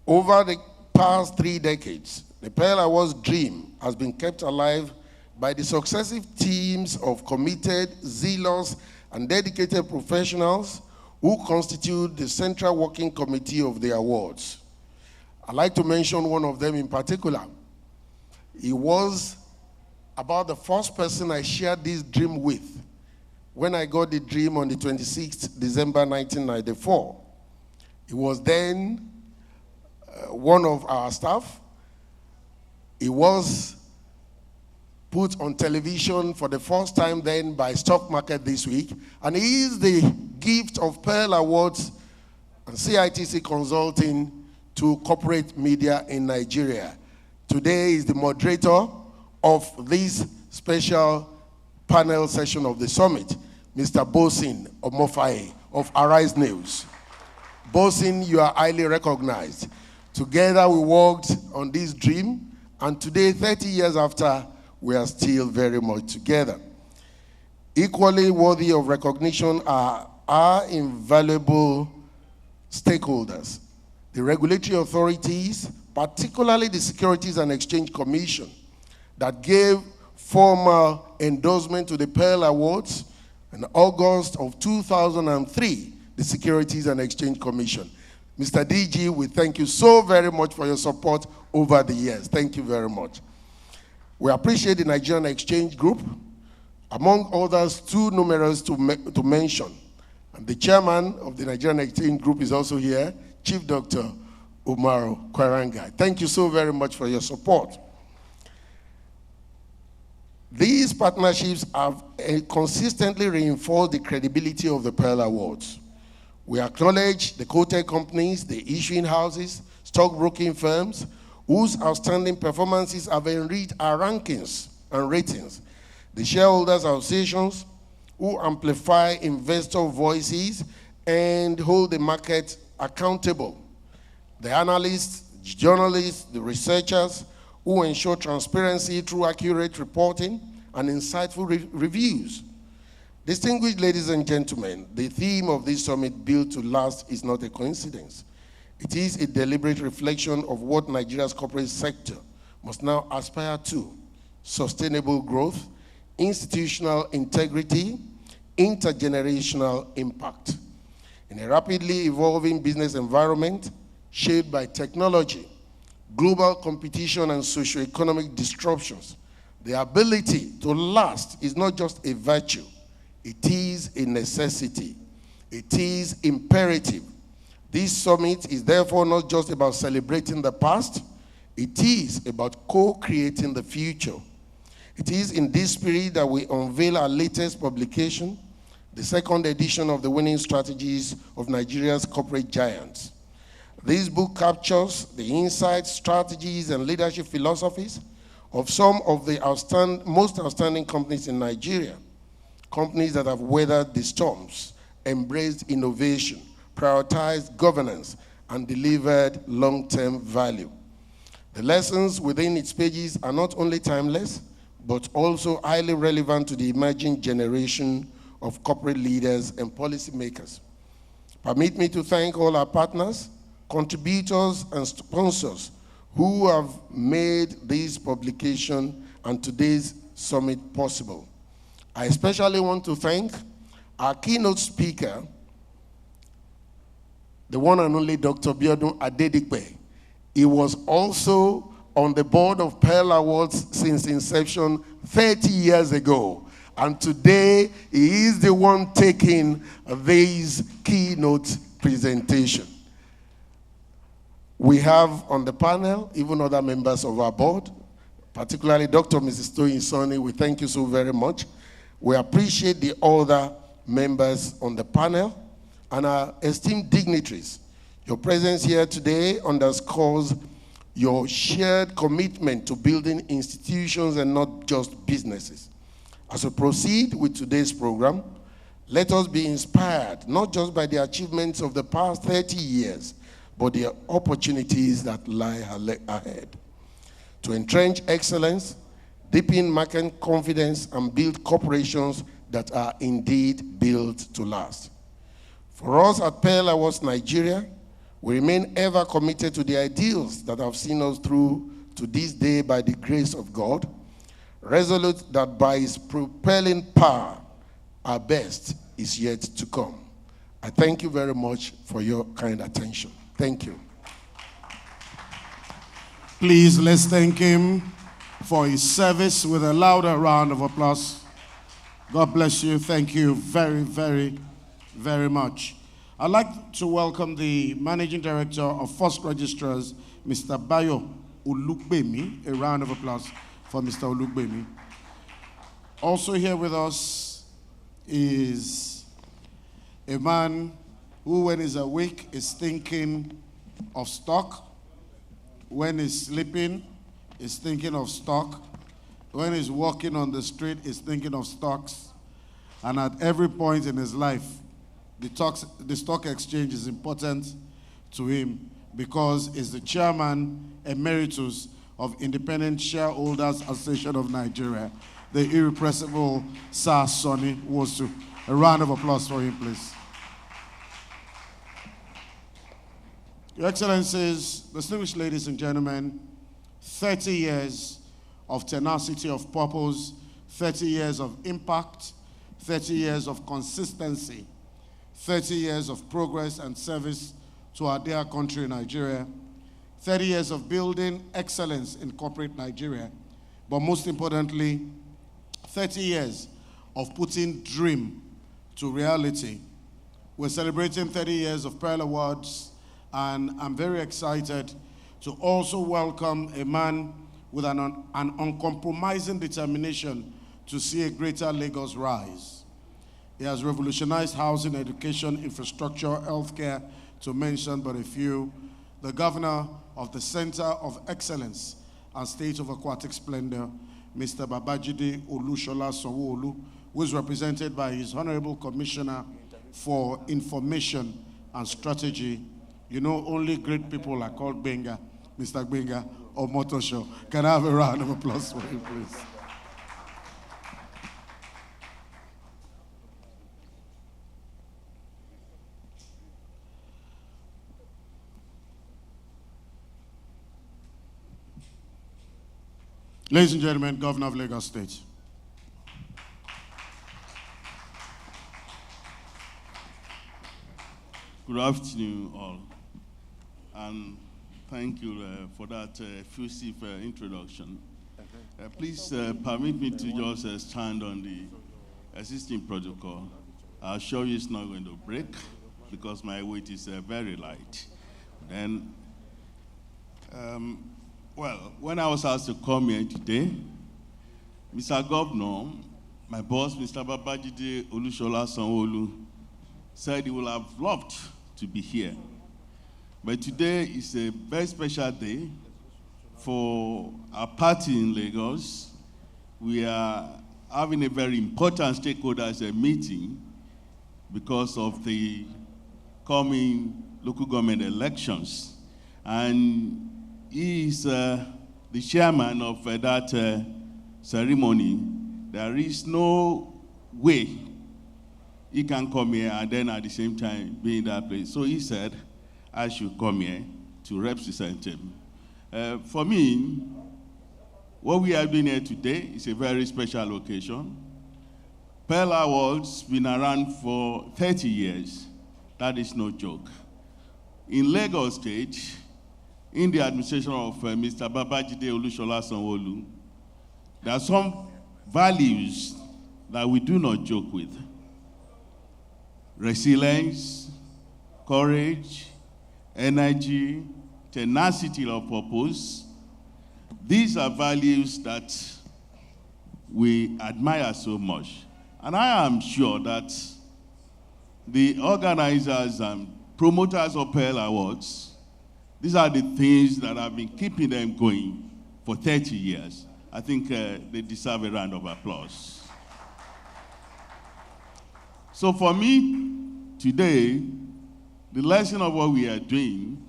Over the past 3 decades, the Pearl Awards dream has been kept alive by the successive teams of committed, zealous, and dedicated professionals who constitute the central working committee of the awards. I'd like to mention one of them in particular. He was about the first person I shared this dream with when I got the dream on the 26th December 1994. He was then one of our staff. He was put on television for the first time then by Stock Market This Week, and he is the gift of Pearl Awards and CITC Consulting to corporate media in Nigeria. Today is the moderator of this special panel session of the summit, Mr. Bosin Omofai of Arise News. Bosin, you are highly recognized. Together we worked on this dream, and today, 30 years after, we are still very much together. Equally worthy of recognition are our invaluable stakeholders, the regulatory authorities, particularly the Securities and Exchange Commission, that gave formal endorsement to the Pearl Awards in August of 2003, the Securities and Exchange Commission. Mr. DG, we thank you so very much for your support over the years. Thank you very much. We appreciate the Nigerian Exchange Group, Among others, too numerous to mention. And the chairman of the Nigerian Exchange Group is also here, Chief Dr. Umaru Kwairanga. Thank you so very much for your support. These partnerships have consistently reinforced the credibility of the Pearl Awards. We acknowledge the quoted companies, the issuing houses, stockbroking firms, whose outstanding performances have enriched our rankings and ratings, the shareholders associations, who amplify investor voices and hold the market accountable, the analysts, journalists, the researchers, who ensure transparency through accurate reporting and insightful reviews. Distinguished ladies and gentlemen, the theme of this summit, Built to Last, is not a coincidence. It is a deliberate reflection of what Nigeria's corporate sector must now aspire to: sustainable growth, institutional integrity, intergenerational impact. In a rapidly evolving business environment shaped by technology, global competition, and socio-economic disruptions, the ability to last is not just a virtue, it is a necessity. It is imperative. This summit is therefore not just about celebrating the past, it is about co-creating the future. It is in this spirit that we unveil our latest publication, the second edition of the Winning Strategies of Nigeria's Corporate Giants. This book captures the insights, strategies, and leadership philosophies of some of the most outstanding companies in Nigeria, companies that have weathered the storms, embraced innovation, prioritized governance, and delivered long-term value. The lessons within its pages are not only timeless, but also highly relevant to the emerging generation of corporate leaders and policymakers. Permit me to thank all our partners, contributors, and sponsors who have made this publication and today's summit possible. I especially want to thank our keynote speaker, the one and only Dr. Biodun Adedipe. He was also on the board of Pearl Awards since inception 30 years ago. And today, he is the one taking this keynote presentation. We have on the panel even other members of our board, particularly Dr. Mrs. Toyin Sonny. We thank you so very much. We appreciate the other members on the panel and our esteemed dignitaries. Your presence here today underscores your shared commitment to building institutions and not just businesses. As we proceed with today's program, let us be inspired not just by the achievements of the past 30 years, but the opportunities that lie ahead. To entrench excellence, deepen market confidence, and build corporations that are indeed built to last. For us at Pearl Awards Nigeria, we remain ever committed to the ideals that have seen us through to this day by the grace of God, resolute that by his propelling power, our best is yet to come. I thank you very much for your kind attention. Thank you. Please, let's thank him for his service with a louder round of applause. God bless you. Thank you very, very, very much. I'd like to welcome the Managing Director of First Registrars, Mr. Bayo Olugbemi. A round of applause for Mr. Olugbemi. Also here with us is a man who, when he's awake, is thinking of stock. When he's sleeping, is thinking of stock. When he's walking on the street, is thinking of stocks. And at every point in his life, the stock exchange is important to him because he's the chairman emeritus of Independent Shareholders Association of Nigeria, the irrepressible Sir Sonny Wosu. A round of applause for him, please. Your Excellencies, distinguished ladies and gentlemen, 30 years of tenacity of purpose, 30 years of impact, 30 years of consistency, 30 years of progress and service to our dear country, Nigeria, 30 years of building excellence in corporate Nigeria, but most importantly, 30 years of putting dream to reality. We're celebrating 30 years of Pearl Awards, and I'm very excited to also welcome a man with an uncompromising determination to see a greater Lagos rise. He has revolutionized housing, education, infrastructure, healthcare, to mention but a few. The governor of the Center of Excellence and State of Aquatic Splendor, Mr. Babajide Olusola Sanwo-Olu, who is represented by his Honorable Commissioner for Information and Strategy. You know, only great people are called Benga, Mr. Benga or Motosho. Can I have a round of applause for him, please? Ladies and gentlemen, Governor of Lagos State. Good afternoon, all, and thank you for that effusive introduction. Please permit me to just stand on the existing protocol. I assure you it's not going to break because my weight is very light. Then, well, when I was asked to come here today, Mr. Governor, my boss, Mr. Babajide Olusola Sanwo-Olu, said he would have loved to be here. But today is a very special day for our party in Lagos. We are having a very important stakeholders meeting because of the coming local government elections. And he is the chairman of that ceremony. There is no way he can come here and then at the same time be in that place. So he said, I should come here to represent him. For me, what we are doing here today is a very special occasion. Pearl Awards been around for 30 years. That is no joke. In Lagos State, in the administration of Mr. Babajide Olusola Sanwo-Olu, there are some values that we do not joke with. Resilience, courage, energy, tenacity of purpose. These are values that we admire so much. And I am sure that the organizers and promoters of Pearl Awards, these are the things that have been keeping them going for 30 years. I think they deserve a round of applause. So for me, today, the lesson of what we are doing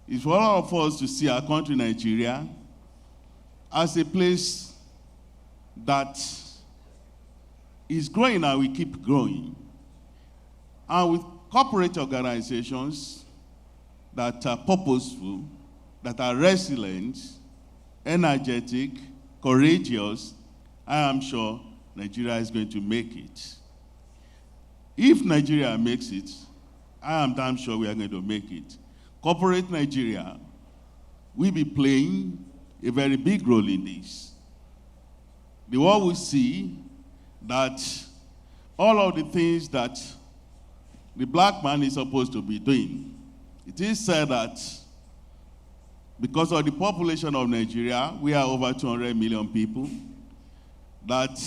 is for all of us to see our country, Nigeria, as a place that is growing and we keep growing. And with corporate organizations that are purposeful, that are resilient, energetic, courageous, I am sure Nigeria is going to make it. If Nigeria makes it, I am damn sure we are going to make it. Corporate Nigeria will be playing a very big role in this. The world will see that all of the things that the black man is supposed to be doing, it is said that because of the population of Nigeria, we are over 200 million people, that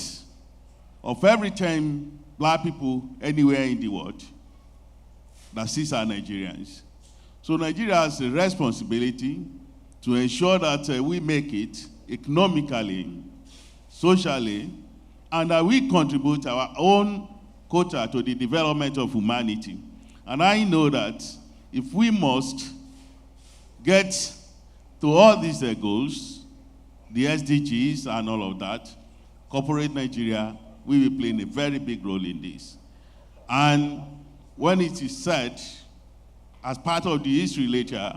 of every 10 black people anywhere in the world, that 6 are Nigerians. So Nigeria has a responsibility to ensure that we make it economically, socially, and that we contribute our own quota to the development of humanity. And I know that if we must get to all these goals, the SDGs and all of that, corporate Nigeria will be playing a very big role in this. And when it is said, as part of the history later,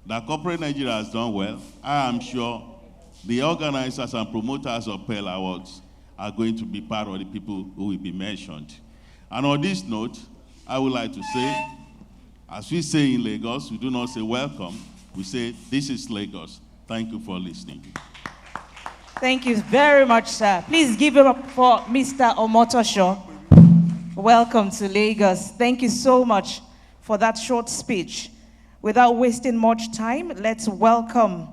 that corporate Nigeria has done well, I am sure the organizers and promoters of Pearl Awards are going to be part of the people who will be mentioned. And on this note, I would like to say, as we say in Lagos, we do not say welcome, we say this is Lagos. Thank you for listening. Thank you very much, sir. Please give it up for Mr. Omotosho. Welcome to Lagos. Thank you so much for that short speech. Without wasting much time, let's welcome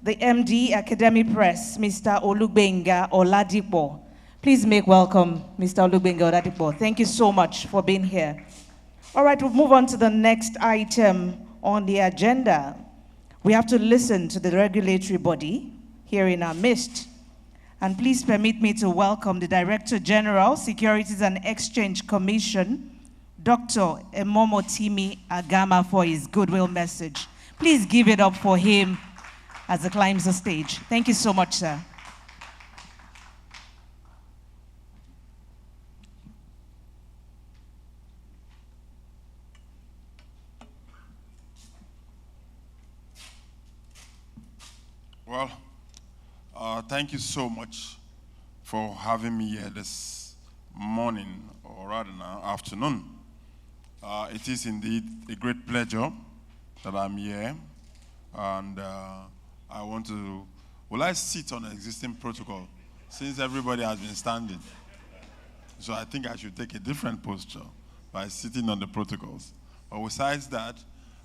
the MD Academy Press, Mr. Olugbenga Oladipo. Please make welcome Mr. Olugbenga Oladipo. Thank you so much for being here. All right, we'll move on to the next item on the agenda. We have to listen to the regulatory body here in our midst. And please permit me to welcome the Director General, Securities and Exchange Commission, Dr. Emomotimi Agama, for his goodwill message. Please give it up for him as he climbs the stage. Thank you so much, sir. Well, thank you so much for having me here this morning, or rather now, afternoon. It is indeed a great pleasure that I'm here, and I want to, will I sit on an existing protocol since everybody has been standing? So I think I should take a different posture by sitting on the protocols. But besides that,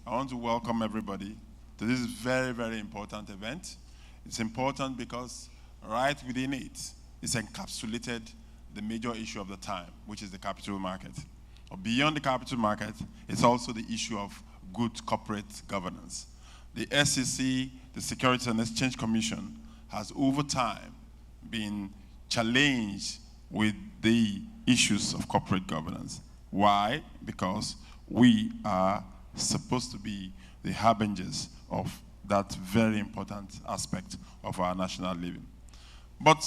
I want to welcome everybody to this very, very important event. It's important because right within it is encapsulated the major issue of the time, which is the capital market. Or beyond the capital market, it's also the issue of good corporate governance. The SEC, the Securities and Exchange Commission, has over time been challenged with the issues of corporate governance. Why? Because we are supposed to be the harbingers of that very important aspect of our national living. But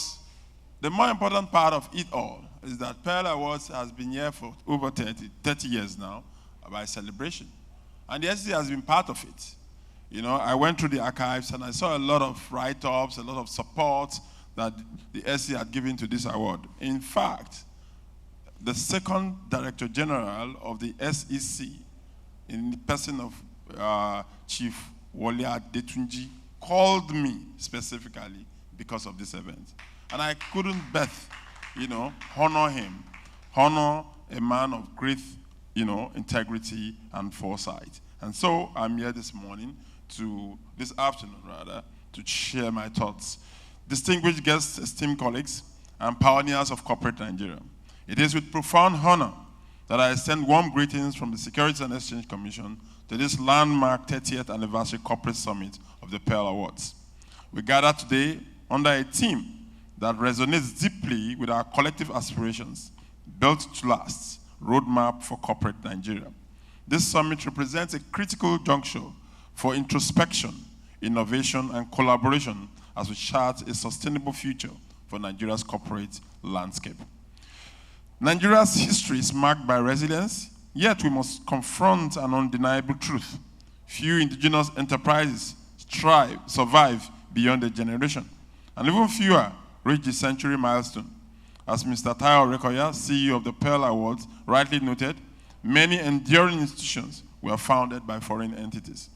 the more important part of it all is that Pearl Awards has been here for over 30 years now by celebration. And the SEC has been part of it. You know, I went through the archives and I saw a lot of write-ups, a lot of support that the SEC had given to this award. In fact, the second Director General of the SEC, in the person of Chief Wole Adetunji, called me specifically because of this event. And I couldn't but, honor him, honor a man of great, integrity and foresight. And so I'm here this afternoon, to share my thoughts. Distinguished guests, esteemed colleagues, and pioneers of corporate Nigeria. It is with profound honor that I extend warm greetings from the Securities and Exchange Commission to this landmark 30th anniversary corporate summit of the Pearl Awards. We gather today under a theme that resonates deeply with our collective aspirations, built to last, roadmap for corporate Nigeria. This summit represents a critical juncture for introspection, innovation, and collaboration as we chart a sustainable future for Nigeria's corporate landscape. Nigeria's history is marked by resilience, yet we must confront an undeniable truth. Few indigenous enterprises survive beyond a generation, and even fewer reach the century milestone. As Mr. Tayo Rekoya, CEO of the Pearl Awards, rightly noted, many enduring institutions were founded by foreign entities.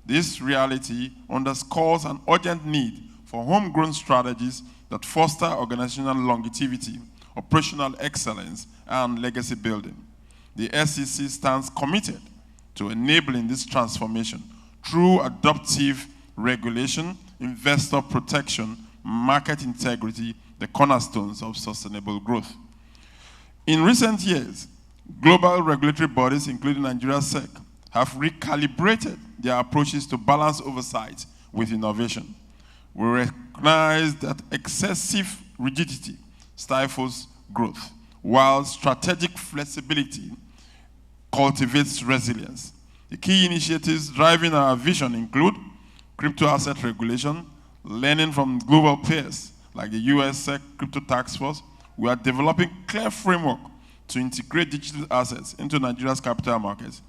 This reality underscores an urgent need for homegrown strategies that foster organizational longevity, operational excellence, and legacy building. The SEC stands committed to enabling this transformation through adaptive regulation, investor protection, market integrity, the cornerstones of sustainable growth. In recent years, global regulatory bodies, including Nigeria's SEC, have recalibrated their approaches to balance oversight with innovation. We recognize that excessive rigidity stifles growth, while strategic flexibility cultivates resilience. The key initiatives driving our vision include crypto asset regulation, learning from global peers like the US SEC Crypto Task Force. We are developing clear framework to integrate digital assets into Nigeria's capital markets.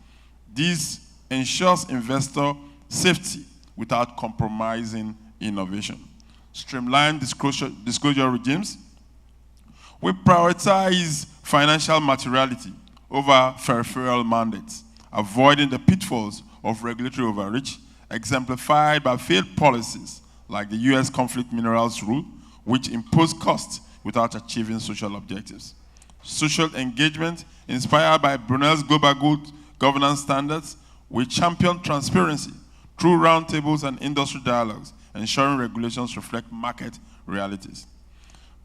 This ensures investor safety without compromising innovation. Streamlined disclosure regimes. We prioritize financial materiality over peripheral mandates, avoiding the pitfalls of regulatory overreach, exemplified by failed policies like the US conflict minerals rule, which impose costs without achieving social objectives. Social engagement, inspired by Brunel's Global Good Governance Standards, we champion transparency through roundtables and industry dialogues, ensuring regulations reflect market realities.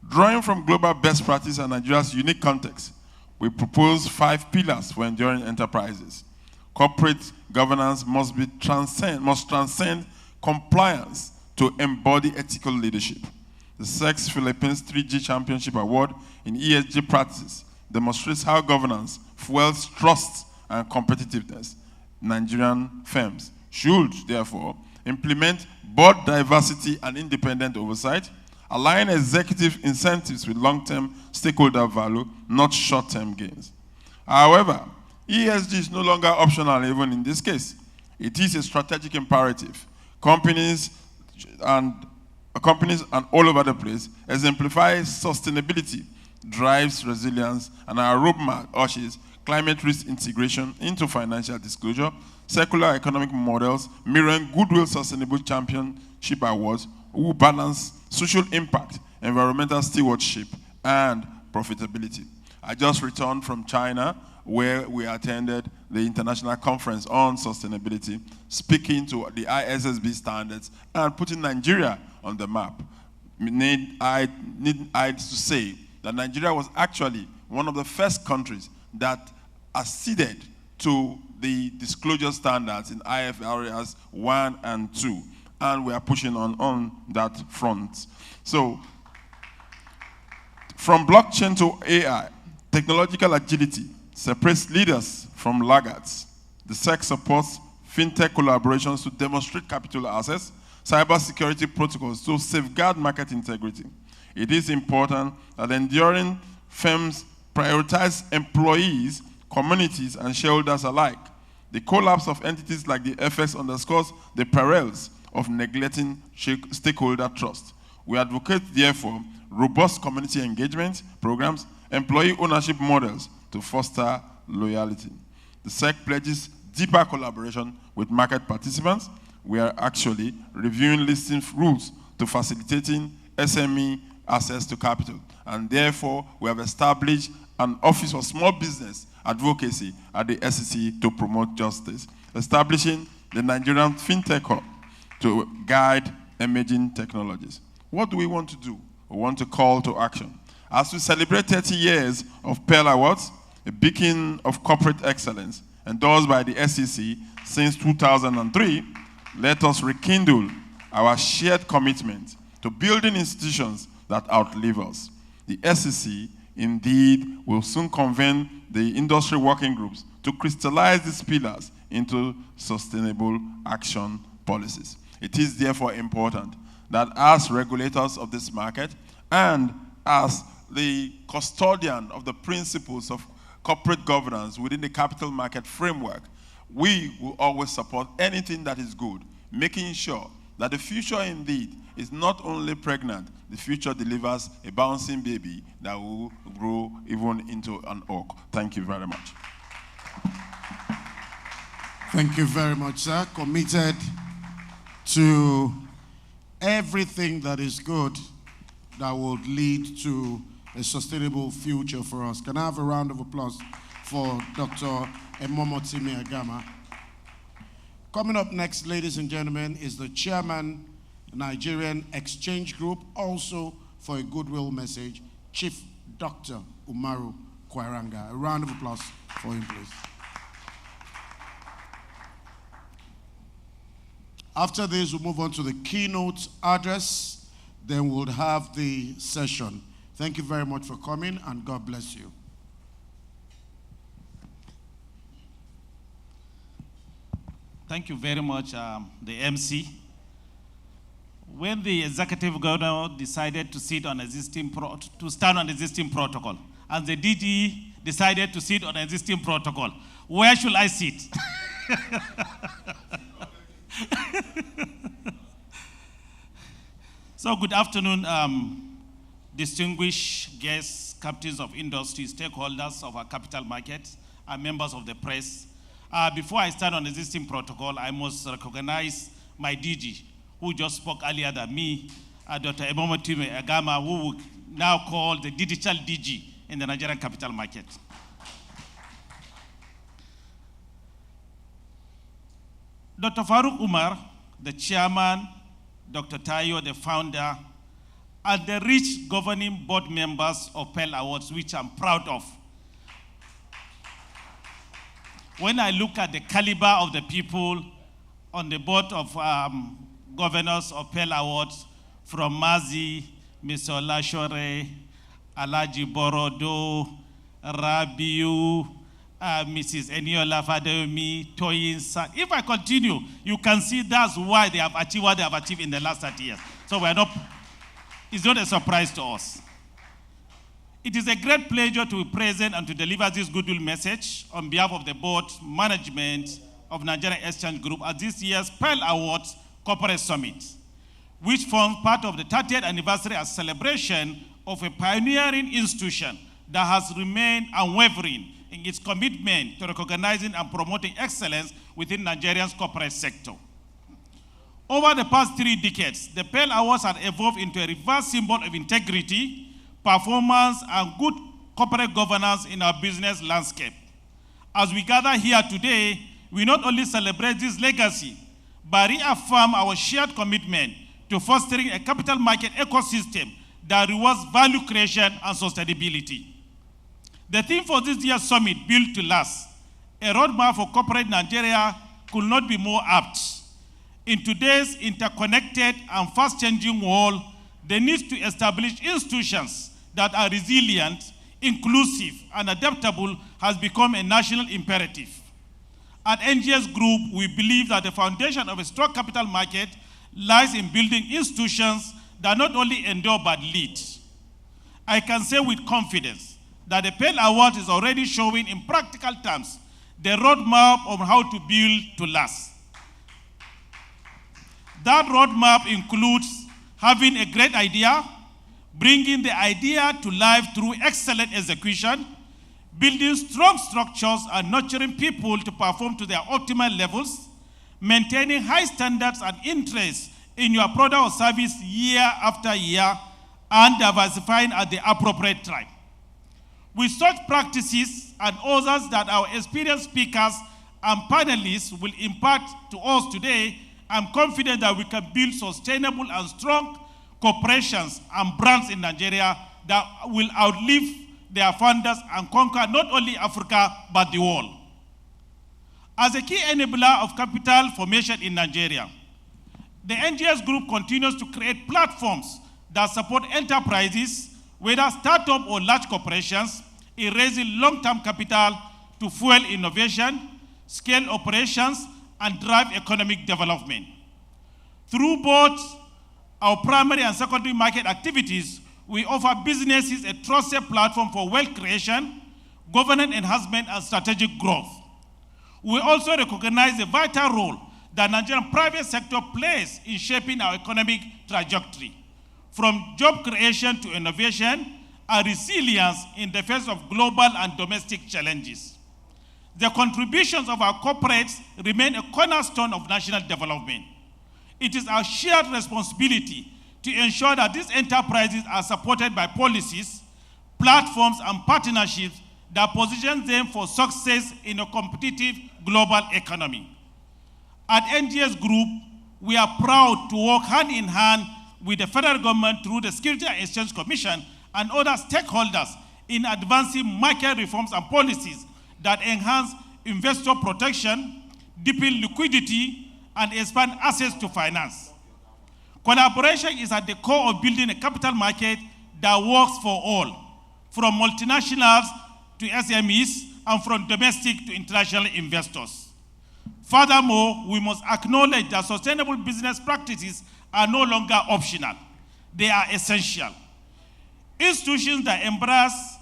Drawing from global best practice and Nigeria's unique context, we propose 5 pillars for enduring enterprises. Corporate governance must transcend compliance to embody ethical leadership. The SEX Philippines 3G Championship Award in ESG practice demonstrates how governance fuels trust and competitiveness. Nigerian firms should, therefore, implement board diversity and independent oversight, align executive incentives with long-term stakeholder value, not short-term gains. However, ESG is no longer optional even in this case. It is a strategic imperative. Companies and all over the place exemplify sustainability, drives resilience, and our roadmap urges climate risk integration into financial disclosure, circular economic models, mirroring Goodwill Sustainable Championship Awards, who balance social impact, environmental stewardship, and profitability. I just returned from China, where we attended the International Conference on Sustainability, speaking to the ISSB standards and putting Nigeria on the map. Need I to say that Nigeria was actually one of the first countries that acceded to the disclosure standards in IFRS 1 and 2, and we are pushing on that front. So, from blockchain to AI, technological agility separates leaders from laggards. The SEC supports fintech collaborations to demonstrate capital access, cybersecurity protocols to safeguard market integrity. It is important that enduring firms prioritize employees, communities, and shareholders alike. The collapse of entities like the FX underscores the perils of neglecting stakeholder trust. We advocate, therefore, robust community engagement programs, employee ownership models to foster loyalty. The SEC pledges deeper collaboration with market participants. We are actually reviewing listing rules to facilitating SME access to capital. And therefore, we have established an Office of Small Business Advocacy at the SEC to promote justice, establishing the Nigerian FinTech Hub to guide emerging technologies. What do we want to do? We want to call to action. As we celebrate 30 years of Pearl Awards, a beacon of corporate excellence, endorsed by the SEC since 2003, let us rekindle our shared commitment to building institutions that outlive us. The SEC, indeed, will soon convene the industry working groups to crystallize these pillars into sustainable action policies. It is therefore important that as regulators of this market and as the custodian of the principles of corporate governance within the capital market framework, we will always support anything that is good, making sure that the future indeed is not only pregnant, the future delivers a bouncing baby that will grow even into an oak. Thank you very much. Thank you very much, sir. Committed to everything that is good that will lead to a sustainable future for us. Can I have a round of applause for Dr. Emomotimi Agama? Coming up next, ladies and gentlemen, is the chairman, Nigerian Exchange Group, also for a goodwill message, Chief Dr. Umaru Kwairanga. A round of applause for him, please. After this, we'll move on to the keynote address. Then we'll have the session. Thank you very much for coming, and God bless you. Thank you very much, the MC. When the executive governor decided to sit on stand on existing protocol, and the DG decided to sit on existing protocol, where should I sit? So good afternoon, distinguished guests, captains of industry, stakeholders of our capital markets, and members of the press. Before I start on existing protocol, I must recognize my DG, who just spoke earlier than me, Dr. Ebomotime Agama, who we now call the digital DG in the Nigerian capital market. Dr. Faruk Umar, the chairman, Dr. Tayo, the founder, and the rich governing board members of Pearl Awards, which I'm proud of. When I look at the caliber of the people on the board of governors of Pearl Awards, from Mazi, Mr. Olashore, Alaji Borodo, Rabiu, Mrs. Eniola Fadeomi, Toyin San. If I continue, you can see that's why they have achieved what they have achieved in the last 30 years. So it's not a surprise to us. It is a great pleasure to be present and to deliver this goodwill message on behalf of the board management of Nigerian Exchange Group at this year's Pearl Awards Corporate Summit, which forms part of the 30th anniversary as celebration of a pioneering institution that has remained unwavering in its commitment to recognizing and promoting excellence within Nigeria's corporate sector. Over the past 3 decades, the Pearl Awards have evolved into a reverse symbol of integrity, performance, and good corporate governance in our business landscape. As we gather here today, we not only celebrate this legacy, but reaffirm our shared commitment to fostering a capital market ecosystem that rewards value creation and sustainability. The theme for this year's summit, Built to Last, a roadmap for corporate Nigeria, could not be more apt. In today's interconnected and fast-changing world, the need to establish institutions that are resilient, inclusive, and adaptable has become a national imperative. At NGS Group, we believe that the foundation of a strong capital market lies in building institutions that not only endure but lead. I can say with confidence that the Pearl Award is already showing in practical terms the roadmap on how to build to last. That roadmap includes having a great idea, bringing the idea to life through excellent execution, building strong structures and nurturing people to perform to their optimal levels, maintaining high standards and interest in your product or service year after year, and diversifying at the appropriate time. With such practices and others that our experienced speakers and panelists will impart to us today, I'm confident that we can build sustainable and strong corporations and brands in Nigeria that will outlive their founders and conquer not only Africa, but the world. As a key enabler of capital formation in Nigeria, the NGS Group continues to create platforms that support enterprises, whether startup or large corporations, in raising long-term capital to fuel innovation, scale operations, and drive economic development. Through both our primary and secondary market activities, we offer businesses a trusted platform for wealth creation, governance enhancement, and strategic growth. We also recognize the vital role that Nigerian private sector plays in shaping our economic trajectory, from job creation to innovation and resilience in the face of global and domestic challenges. The contributions of our corporates remain a cornerstone of national development. It is our shared responsibility to ensure that these enterprises are supported by policies, platforms, and partnerships that position them for success in a competitive global economy. At NGS Group, we are proud to work hand in hand with the federal government through the Security and Exchange Commission and other stakeholders in advancing market reforms and policies that enhance investor protection, deepen liquidity, and expand access to finance. Collaboration is at the core of building a capital market that works for all, from multinationals to SMEs and from domestic to international investors. Furthermore, we must acknowledge that sustainable business practices are no longer optional. They are essential. Institutions that embrace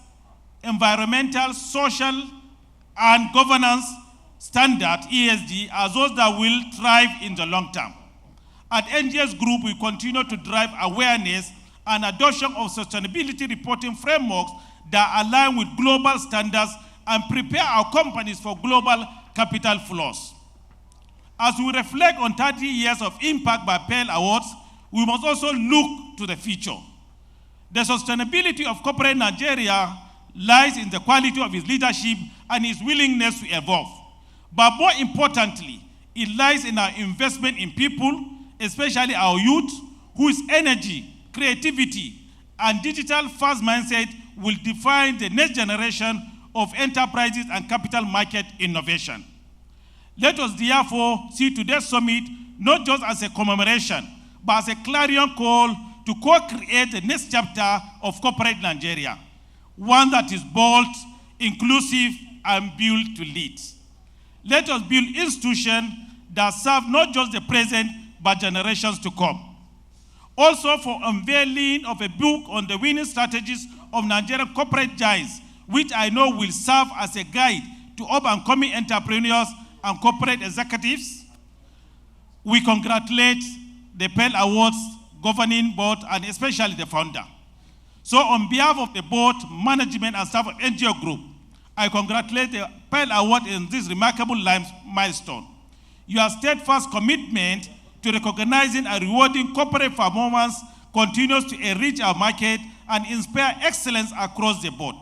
environmental, social, and governance standards, ESG, are those that will thrive in the long term. At NGS Group, we continue to drive awareness and adoption of sustainability reporting frameworks that align with global standards and prepare our companies for global capital flows. As we reflect on 30 years of impact by Pearl Awards, we must also look to the future. The sustainability of corporate Nigeria lies in the quality of its leadership and its willingness to evolve. But more importantly, it lies in our investment in people, especially our youth, whose energy, creativity, and digital-first mindset will define the next generation of enterprises and capital market innovation. Let us therefore see today's summit not just as a commemoration, but as a clarion call to co-create the next chapter of corporate Nigeria, one that is bold, inclusive, and built to lead. Let us build institutions that serve not just the present, but generations to come. Also, for unveiling of a book on the winning strategies of Nigerian corporate giants, which I know will serve as a guide to up-and-coming entrepreneurs and corporate executives, we congratulate the Pearl Awards governing board and especially the founder. So on behalf of the board, management, and staff of NGO Group, I congratulate the Pearl Award in this remarkable milestone. Your steadfast commitment to recognizing and rewarding corporate performance continues to enrich our market and inspire excellence across the board.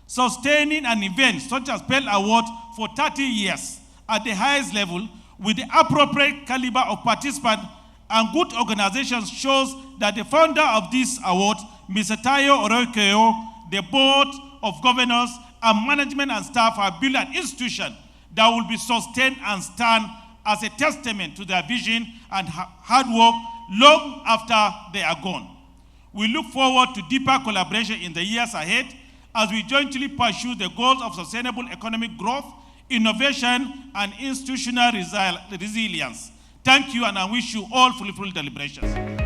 Sustaining an event such as Pearl Award for 30 years at the highest level with the appropriate caliber of participants and good organizations shows that the founder of this award, Mr. Tayo Orokeo, the board of governors and management and staff have built an institution that will be sustained and stand as a testament to their vision and hard work long after they are gone. We look forward to deeper collaboration in the years ahead as we jointly pursue the goals of sustainable economic growth, innovation, and institutional resilience. Thank you, and I wish you all fulfilled deliberations.